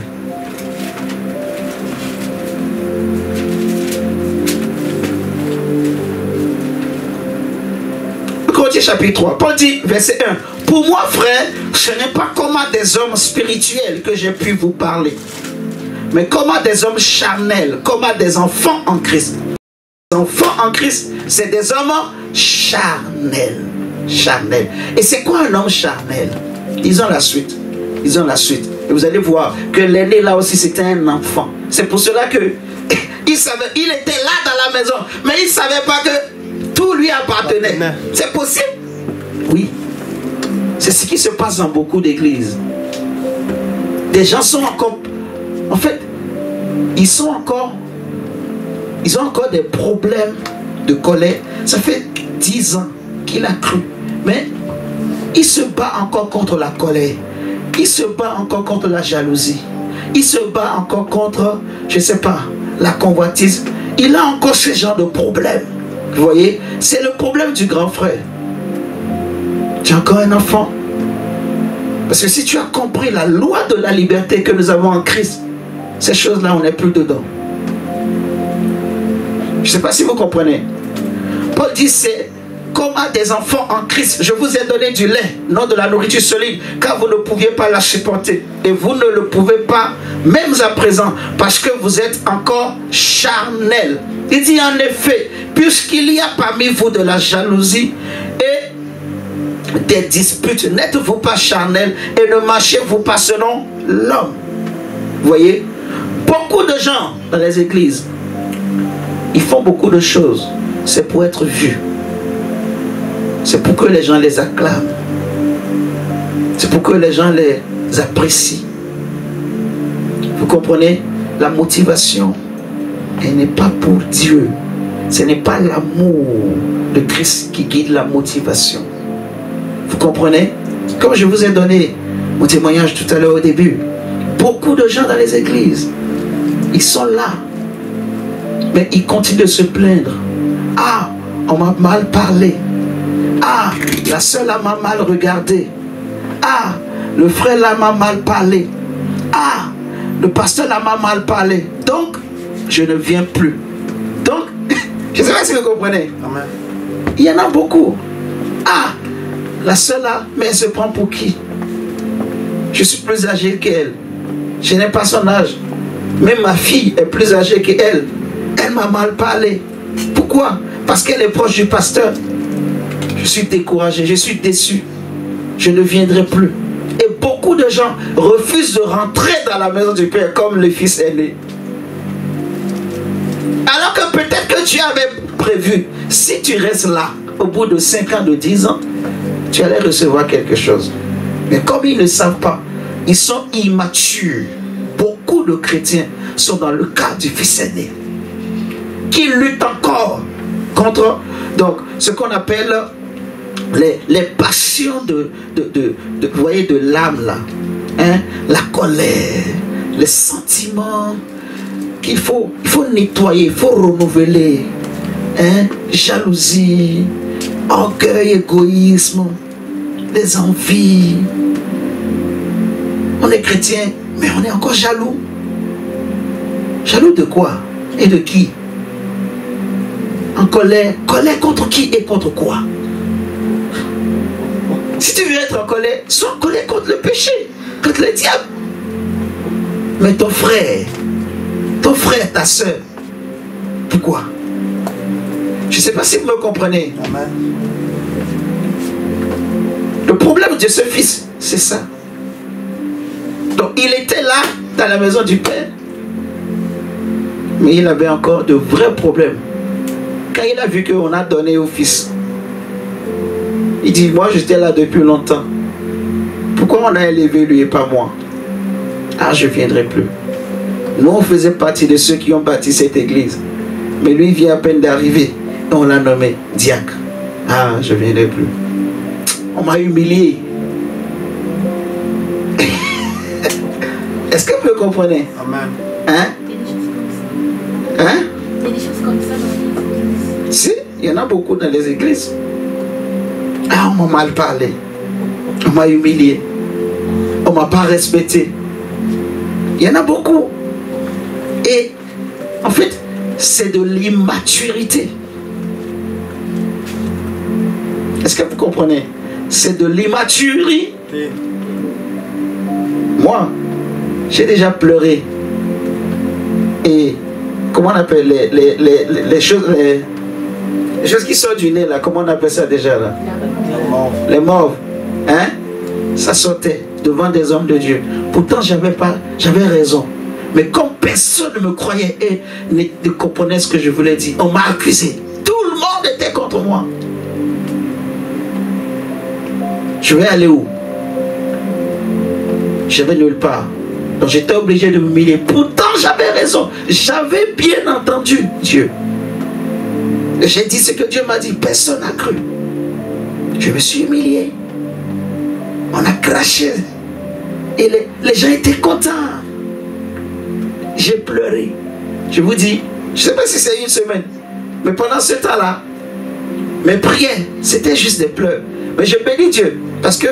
Chapitre 3, Paul dit, verset 1, « Pour moi, frère, ce n'est pas comme à des hommes spirituels que j'ai pu vous parler, mais comme à des hommes charnels, comme à des enfants en Christ. » Les enfants en Christ, c'est des hommes charnels. Charnels. Et c'est quoi un homme charnel? Ils ont la suite. Ils ont la suite. Et vous allez voir que l'aîné là aussi, c'était un enfant. C'est pour cela que il était là dans la maison, mais il ne savait pas que tout lui appartenait. C'est possible? Oui. C'est ce qui se passe dans beaucoup d'églises. Des gens sont encore... En fait, ils ont encore des problèmes de colère. Ça fait 10 ans qu'il a cru. Mais il se bat encore contre la colère. Il se bat encore contre la jalousie. Il se bat encore contre, je ne sais pas, la convoitise. Il a encore ce genre de problème. Vous voyez, c'est le problème du grand frère. Tu es encore un enfant. Parce que si tu as compris la loi de la liberté que nous avons en Christ, ces choses-là, on n'est plus dedans. Je ne sais pas si vous comprenez. Paul dit, c'est comme à des enfants en Christ. Je vous ai donné du lait, non de la nourriture solide, car vous ne pouviez pas la supporter. Et vous ne le pouvez pas, même à présent, parce que vous êtes encore charnel. Il dit en effet, puisqu'il y a parmi vous de la jalousie et des disputes, n'êtes-vous pas charnel et ne marchez-vous pas selon l'homme? Vous voyez, beaucoup de gens dans les églises, ils font beaucoup de choses. C'est pour être vus. C'est pour que les gens les acclament. C'est pour que les gens les apprécient. Vous comprenez? La motivation, elle n'est pas pour Dieu. Ce n'est pas l'amour de Christ qui guide la motivation. Vous comprenez? Comme je vous ai donné mon témoignage tout à l'heure au début, beaucoup de gens dans les églises, ils sont là, mais ils continuent de se plaindre. Ah, on m'a mal parlé. Ah, la sœur là m'a mal regardé. Ah, le frère là m'a mal parlé. Ah, le pasteur là m'a mal parlé. Donc, je ne viens plus. Donc, je ne sais pas si vous comprenez. Amen. Il y en a beaucoup. Ah, la sœur là, mais elle se prend pour qui? Je suis plus âgé qu'elle. Je n'ai pas son âge. Même ma fille est plus âgée qu'elle. Elle m'a mal parlé. Pourquoi? Parce qu'elle est proche du pasteur. Je suis découragé, je suis déçu. Je ne viendrai plus. Et beaucoup de gens refusent de rentrer dans la maison du Père comme le fils aîné. Alors que peut-être que tu avais prévu, si tu restes là, au bout de 5 ans, de 10 ans, tu allais recevoir quelque chose. Mais comme ils ne savent pas, ils sont immatures. Beaucoup de chrétiens sont dans le cas du fils aîné, qui luttent encore contre donc, ce qu'on appelle les passions vous voyez, de l'âme là, hein? La colère, les sentiments qu'il faut nettoyer, il faut renouveler, hein? Jalousie, orgueil, égoïsme, les envies. On est chrétien, mais on est encore jaloux. Jaloux de quoi et de qui? En colère. Colère contre qui et contre quoi? Si tu veux être en colère, sois en colère contre le péché, contre le diable. Mais ton frère, ta soeur, pourquoi? Je ne sais pas si vous me comprenez. Amen. Le problème de ce fils, c'est ça. Donc il était là, dans la maison du Père, mais il avait encore de vrais problèmes. Quand il a vu qu'on a donné au fils, il dit, moi j'étais là depuis longtemps. Pourquoi on a élevé lui et pas moi? Ah, je ne viendrai plus. Nous, on faisait partie de ceux qui ont bâti cette église. Mais lui, il vient à peine d'arriver. Et on l'a nommé diacre. Ah, je ne viendrai plus. On m'a humilié. Est-ce que vous me comprenez? Amen. Hein? Hein? Il y a des choses comme ça dans les églises. Si, il y en a beaucoup dans les églises. Ah, on m'a mal parlé. On m'a humilié. On ne m'a pas respecté. Il y en a beaucoup. Et en fait, c'est de l'immaturité. Est-ce que vous comprenez? C'est de l'immaturité. Moi, j'ai déjà pleuré. Et comment on appelle les choses qui sortent du nez là, comment on appelle ça déjà là? Les mauves. Hein? Ça sortait devant des hommes de Dieu. Pourtant j'avais raison. Mais comme personne ne me croyait et ne comprenait ce que je voulais dire, on m'a accusé. Tout le monde était contre moi. Je vais aller où? Je vais nulle part. Donc j'étais obligé de m'humilier. Pourtant j'avais raison. J'avais bien entendu Dieu. J'ai dit ce que Dieu m'a dit. Personne n'a cru. Je me suis humilié. On a craché. Et les gens étaient contents. J'ai pleuré. Je vous dis, je ne sais pas si c'est une semaine, mais pendant ce temps-là, mes prières, c'était juste des pleurs. Mais je bénis Dieu. Parce que,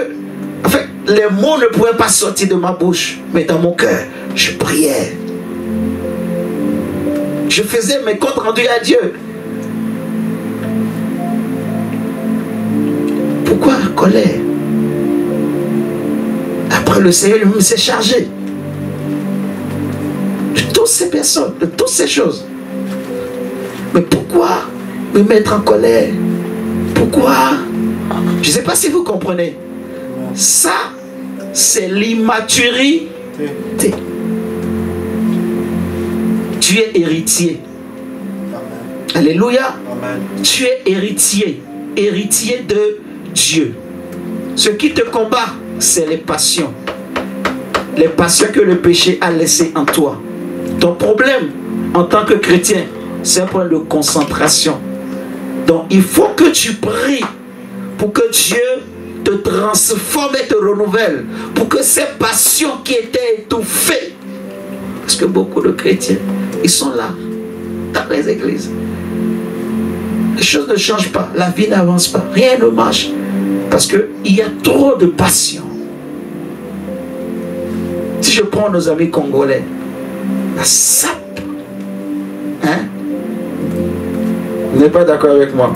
en fait, les mots ne pouvaient pas sortir de ma bouche. Mais dans mon cœur, je priais. Je faisais mes comptes rendus à Dieu. Pourquoi la colère? Après, le Seigneur lui-même s'est chargé de toutes ces personnes, de toutes ces choses. Mais pourquoi me mettre en colère? Pourquoi? Je ne sais pas si vous comprenez. Ça, c'est l'immaturité. Tu es héritier. Alléluia. Amen. Tu es héritier. Héritier de Dieu. Ce qui te combat, c'est les passions. Les passions que le péché a laissées en toi. Ton problème, en tant que chrétien, c'est un problème de concentration. Donc, il faut que tu pries pour que Dieu te transforme et te renouvelle. Pour que ces passions qui étaient étouffées, parce que beaucoup de chrétiens, ils sont là, dans les églises. Les choses ne changent pas, la vie n'avance pas, rien ne marche. Parce qu'il y a trop de passion. Si je prends nos amis congolais, la sape, hein? Vous n'êtes pas d'accord avec moi?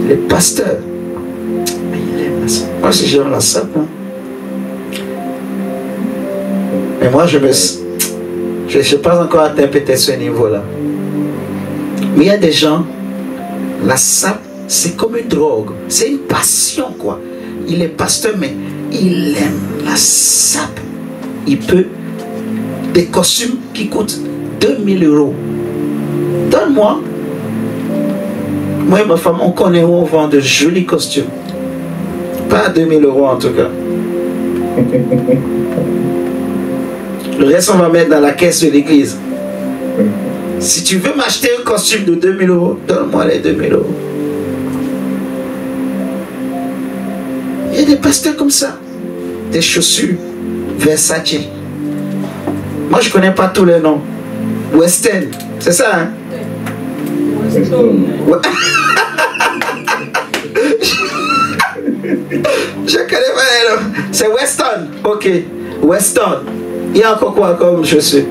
Les pasteurs, mais il aime la sape. Moi, si j'aime la sape, hein? Mais moi, je n'ai pas encore atteint peut-être ce niveau-là. Mais il y a des gens, la sape, c'est comme une drogue. C'est une passion, quoi. Il est pasteur, mais il aime la sape. Il peut... Des costumes qui coûtent 2000 €. Donne-moi. Moi et ma femme, on connaît où on vend de jolis costumes. Pas à 2000 € en tout cas. Le reste, on va mettre dans la caisse de l'église. Si tu veux m'acheter un costume de 2000 €, donne-moi les 2000 €. Il y a des pasteurs comme ça. Des chaussures Versace. Moi, je ne connais pas tous les noms. Weston, c'est ça, hein? Ouais. Je connais pas les noms. C'est Weston. Ok. Weston. Il y a encore quoi comme chaussures?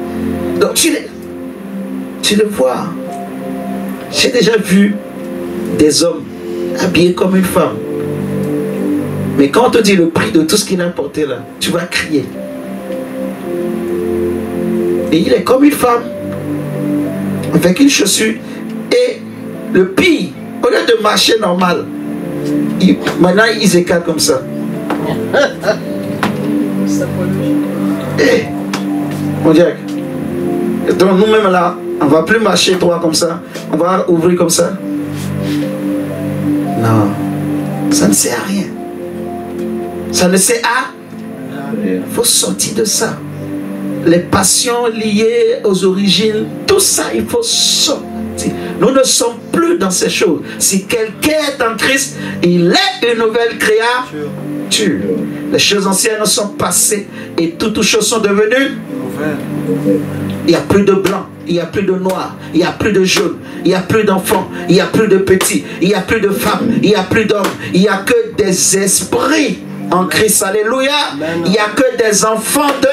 Donc, tu le vois. J'ai déjà vu des hommes habillés comme une femme. Mais quand on te dit le prix de tout ce qu'il a porté là, tu vas crier. Et il est comme une femme, avec une chaussure. Et le pire, au lieu de marcher normal, maintenant il s'écarte comme ça. Et, mon Dieu, donc nous-mêmes là, on ne va plus marcher droit comme ça, on va ouvrir comme ça. Non, ça ne sert à rien. Ça ne sert à rien. Il faut sortir de ça. Les passions liées aux origines, tout ça, il faut sortir. Nous ne sommes plus dans ces choses. Si quelqu'un est en Christ, il est une nouvelle créature. Les choses anciennes sont passées et toutes choses sont devenues nouvelles. Il n'y a plus de blanc, il n'y a plus de noir, il n'y a plus de jaune, il n'y a plus d'enfants, il n'y a plus de petits, il n'y a plus de femmes, il n'y a plus d'hommes, il n'y a que des esprits en Christ. Alléluia. Il n'y a que des enfants de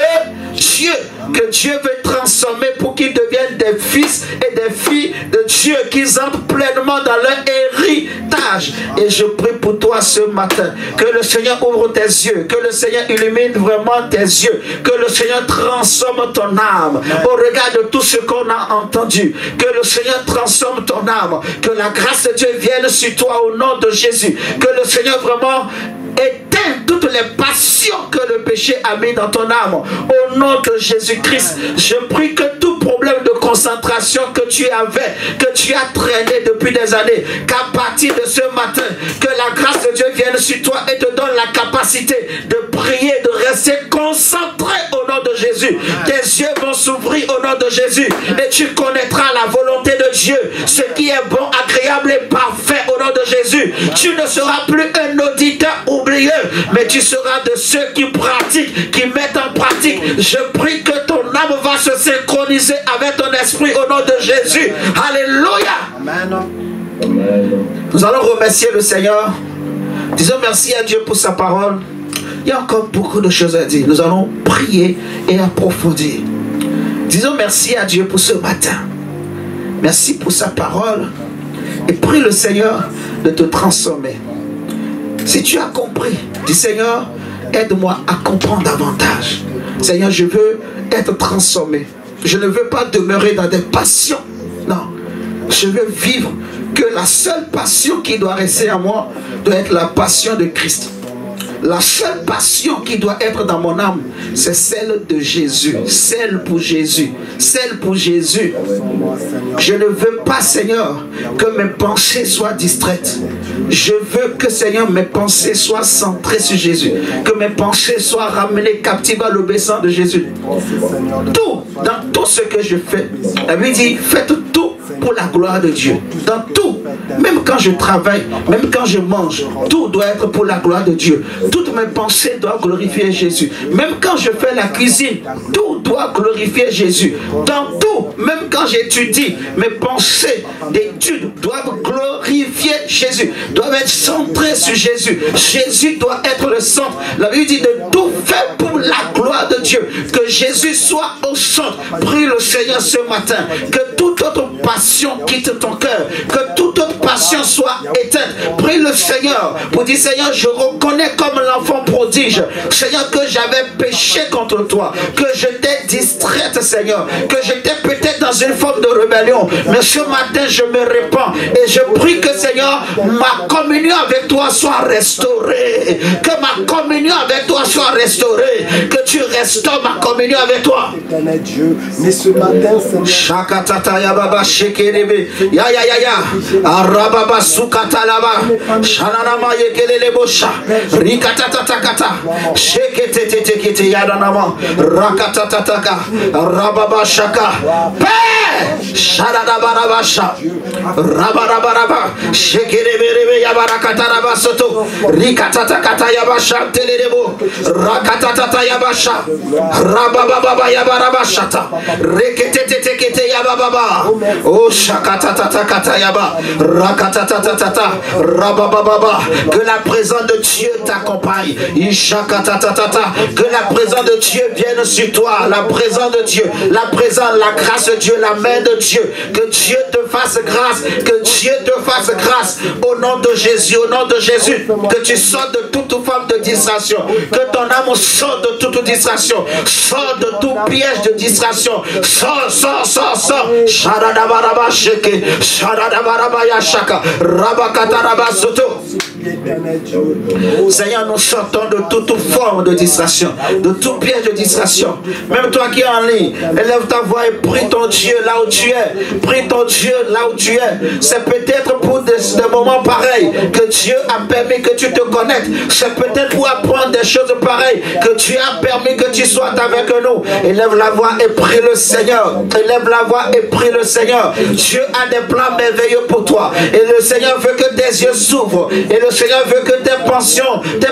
Dieu que Dieu veut transformer pour qu'ils deviennent des fils et des filles de Dieu, qu'ils entrent pleinement dans leur héritage. Et je prie pour toi ce matin, que le Seigneur ouvre tes yeux, que le Seigneur illumine vraiment tes yeux, que le Seigneur transforme ton âme au regard de tout ce qu'on a entendu, que le Seigneur transforme ton âme, que la grâce de Dieu vienne sur toi au nom de Jésus, que le Seigneur vraiment éteint toutes les passions que le péché a mis dans ton âme au nom de Jésus-Christ. Je prie que tout problème de concentration que tu avais, que tu as traîné depuis des années, qu'à partir de ce matin, que la grâce de Dieu vienne sur toi et te donne la capacité de prier, de rester concentré au nom de Jésus. Tes yeux vont s'ouvrir au nom de Jésus et tu connaîtras la volonté de Dieu, ce qui est bon, agréable et parfait au nom de Jésus. Tu ne seras plus un auditeur oublieux, mais tu seras de ceux qui pratiquent, qui mettent en pratique. Je prie que ton âme va se synchroniser avec ton esprit au nom de Jésus. Alléluia. Amen. Nous allons remercier le Seigneur. Disons merci à Dieu pour sa parole. Il y a encore beaucoup de choses à dire. Nous allons prier et approfondir. Disons merci à Dieu pour ce matin. Merci pour sa parole. Et prie le Seigneur de te transformer. Si tu as compris, dis Seigneur, aide-moi à comprendre davantage. Seigneur, je veux être transformé. Je ne veux pas demeurer dans des passions. Non. Je veux vivre que la seule passion qui doit rester à moi doit être la passion de Christ. La seule passion qui doit être dans mon âme, c'est celle de Jésus. Celle pour Jésus. Celle pour Jésus. Je ne veux pas, Seigneur, que mes pensées soient distraites. Je veux que, Seigneur, mes pensées soient centrées sur Jésus. Que mes pensées soient ramenées captives à l'obéissance de Jésus. Tout, dans tout ce que je fais. La Bible dit, faites tout pour la gloire de Dieu. Dans tout, même quand je travaille, même quand je mange, tout doit être pour la gloire de Dieu. Toutes mes pensées doivent glorifier Jésus. Même quand je fais la cuisine, tout doit glorifier Jésus. Dans tout, même quand j'étudie, mes pensées d'études doivent glorifier Jésus, doivent être centrées sur Jésus. Jésus doit être le centre. La Bible dit de tout faire pour la gloire de Dieu. Que Jésus soit au centre. Prie le Seigneur ce matin. Que toute autre passion quitte ton cœur. Que toute autre passion soit éteinte. Prie le Seigneur pour dire, Seigneur, je reconnais comme l'enfant prodige, Seigneur, que j'avais péché contre toi, que j'étais distraite, Seigneur, que j'étais peut-être dans une forme de rébellion. Mais ce matin, je me répands et je prie que, Seigneur, ma communion avec toi soit restaurée. Que ma communion avec toi soit restaurée. Que tu restaures ma communion avec toi. Dieu, mais ce matin, Shakatata yababa shekerebe ya ya ya ya arababa sukatalaba shananama yekelele bosha rikatatatata sheketetetekete yadanama rakatatataka rababa shaka pe shadadabarabasha rabarabaraba shekerebe yabarakataraba soto rikatatakata yabasha telelebo rakatatata yabasha rababa yabarabashata rekete yababa oh shakatatatata yaba rakatatatata rabababa. Que la présence de Dieu t'accompagne. Ishakatatata. Que la présence de Dieu vienne sur toi. La présence de Dieu, la présence, la grâce de Dieu, la main de Dieu. Que Dieu te fasse grâce. Que Dieu te fasse grâce au nom de Jésus. Au nom de Jésus. Que tu sortes de toute forme de distraction. Que ton âme sorte de toute distraction. Sors de tout piège de distraction. Sors. Shadadabaraba sheke. Shadadabaraba yashaka. Rabakataraba soto. Seigneur, nous sortons de toute forme de distraction, de tout piège de distraction. Même toi qui es en ligne, élève ta voix et prie ton Dieu là où tu es. Prie ton Dieu là où tu es. C'est peut-être pour des moments pareils que Dieu a permis que tu te connectes. C'est peut-être pour apprendre des choses pareilles que Dieu a permis que tu sois avec nous. Élève la voix et prie le Seigneur. Élève la voix et prie le Seigneur. Dieu a des plans merveilleux pour toi. Et le Seigneur veut que tes yeux s'ouvrent. Et le Seigneur veut que tes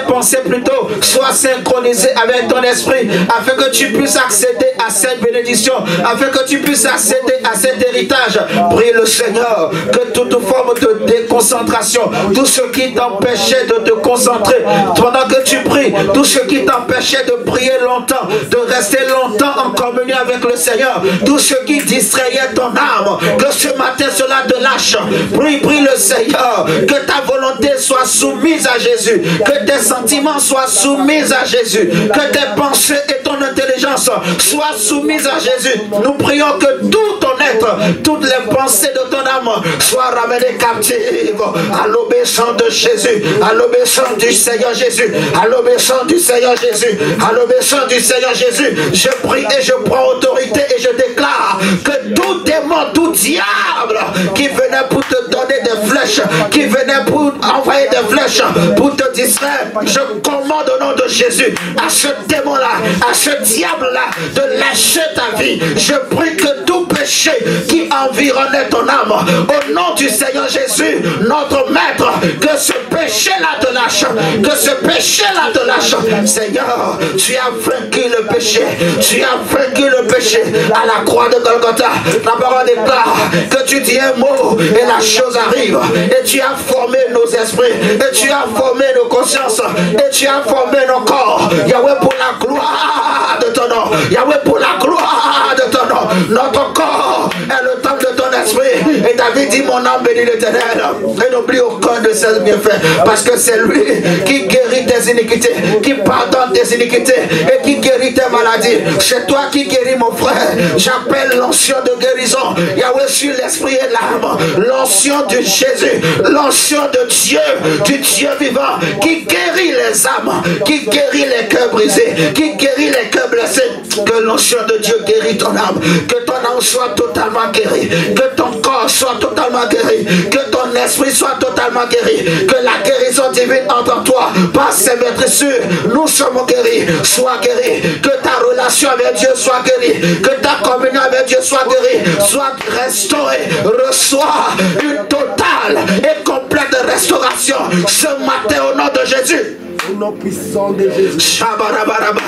pensées plutôt soient synchronisées avec ton esprit, afin que tu puisses accéder à cette bénédiction, afin que tu puisses accéder à cet héritage. Prie le Seigneur que toute forme de déconcentration, tout ce qui t'empêchait de te concentrer, pendant que tu pries, tout ce qui t'empêchait de prier longtemps, de rester longtemps en communion avec le Seigneur, tout ce qui distrayait ton âme, que ce matin cela te lâche. Prie le Seigneur, que ta volonté soit soumise à Jésus, que tes sentiments soient soumis à Jésus, que tes pensées et ton intelligence soient soumises à Jésus. Nous prions que tout ton être, toutes les pensées de ton âme soient ramenées captives à l'obéissance de Jésus, à l'obéissance du Seigneur Jésus, à l'obéissance du Seigneur Jésus, à l'obéissance du Seigneur Jésus. Je prie et je prends autorité et je déclare que tout démon, tout diable qui venait pour te donner des flèches, qui venait pour envoyer des flèches, pour te distraire, je commande au nom de Jésus à ce démon-là, à ce diable-là, de lâcher ta vie. Je prie que tout péché qui environnait ton âme, au nom du Seigneur Jésus, notre Maître, que ce péché-là te lâche, que ce péché-là te lâche. Seigneur, tu as vaincu le péché, tu as vaincu le péché à la croix de Golgotha. La parole déclare que tu dis un mot et la chose arrive, et tu as formé nos esprits, et tu as formé nos consciences, et tu as formé nos corps. Yahweh, pour la gloire de ton nom, Yahweh, pour la gloire de ton nom, notre corps est le temple de ton esprit. Et David dit, mon âme bénit l'Éternel, et n'oublie aucun de ses bienfaits, parce que c'est lui qui guérit tes iniquités, qui pardonne tes iniquités et qui guérit tes maladies. C'est toi qui guéris, mon frère. J'appelle l'onction de guérison, Yahweh, sur l'esprit et l'âme, l'onction de Jésus, l'onction de Dieu, du Dieu vivant, qui guérit les âmes, qui guérit les cœurs brisés, qui guérit les cœurs blessés. Que l'onction de Dieu guérit ton âme, que ton âme soit totalement guérie, que ton corps soit totalement guéri, que ton esprit soit totalement guéri, que la guérison divine entre toi, par ses maîtresses, nous sommes guéris, sois guéri, que ta relation avec Dieu soit guérie, que ta communion avec Dieu soit guérie, soit restaurée, reçois une totale et complète restauration ce matin au nom de Jésus. Au nom puissant de Jésus. Shabarabaraba.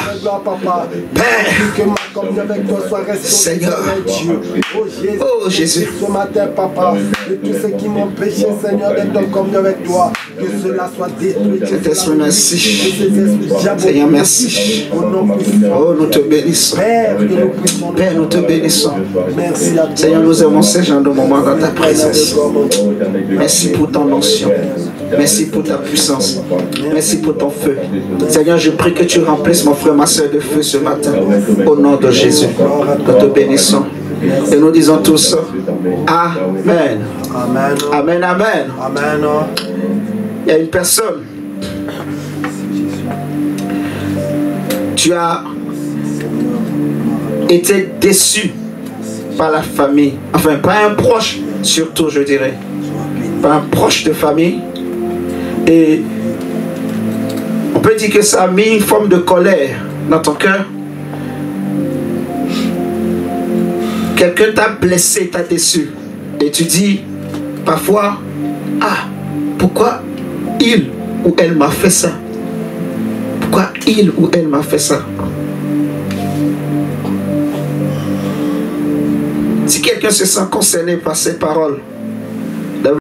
Père, que ma communion avec toi soit restaurée, Seigneur. Dieu. Oh Jésus. Ce matin, papa, de tous ceux qui m'ont péché, Seigneur, d'être en communion avec toi. Que cela soit détruit. Saint-Esprit, merci. Que ces esprits diaboliques. Seigneur, merci. Au nom puissant. Oh, nous te bénissons. Père, que nous puissions. Père, nous te bénissons. Merci la Seigneur, nous aimons ces gens de moment dans ta présence. Merci pour ton onction. Merci pour ta puissance. Merci pour ton feu. Seigneur, je prie que tu remplisses mon frère, ma soeur de feu ce matin. Au nom de Jésus, nous te bénissons. Et nous disons tous Amen. Amen. Amen, amen. Amen. Il y a une personne. Tu as été déçu par la famille. Enfin, pas un proche, surtout, je dirais. Pas un proche de famille. Et on peut dire que ça a mis une forme de colère dans ton cœur. Quelqu'un t'a blessé, t'a déçu. Et tu dis parfois, ah, pourquoi il ou elle m'a fait ça? Pourquoi il ou elle m'a fait ça? Si quelqu'un se sent concerné par ces paroles,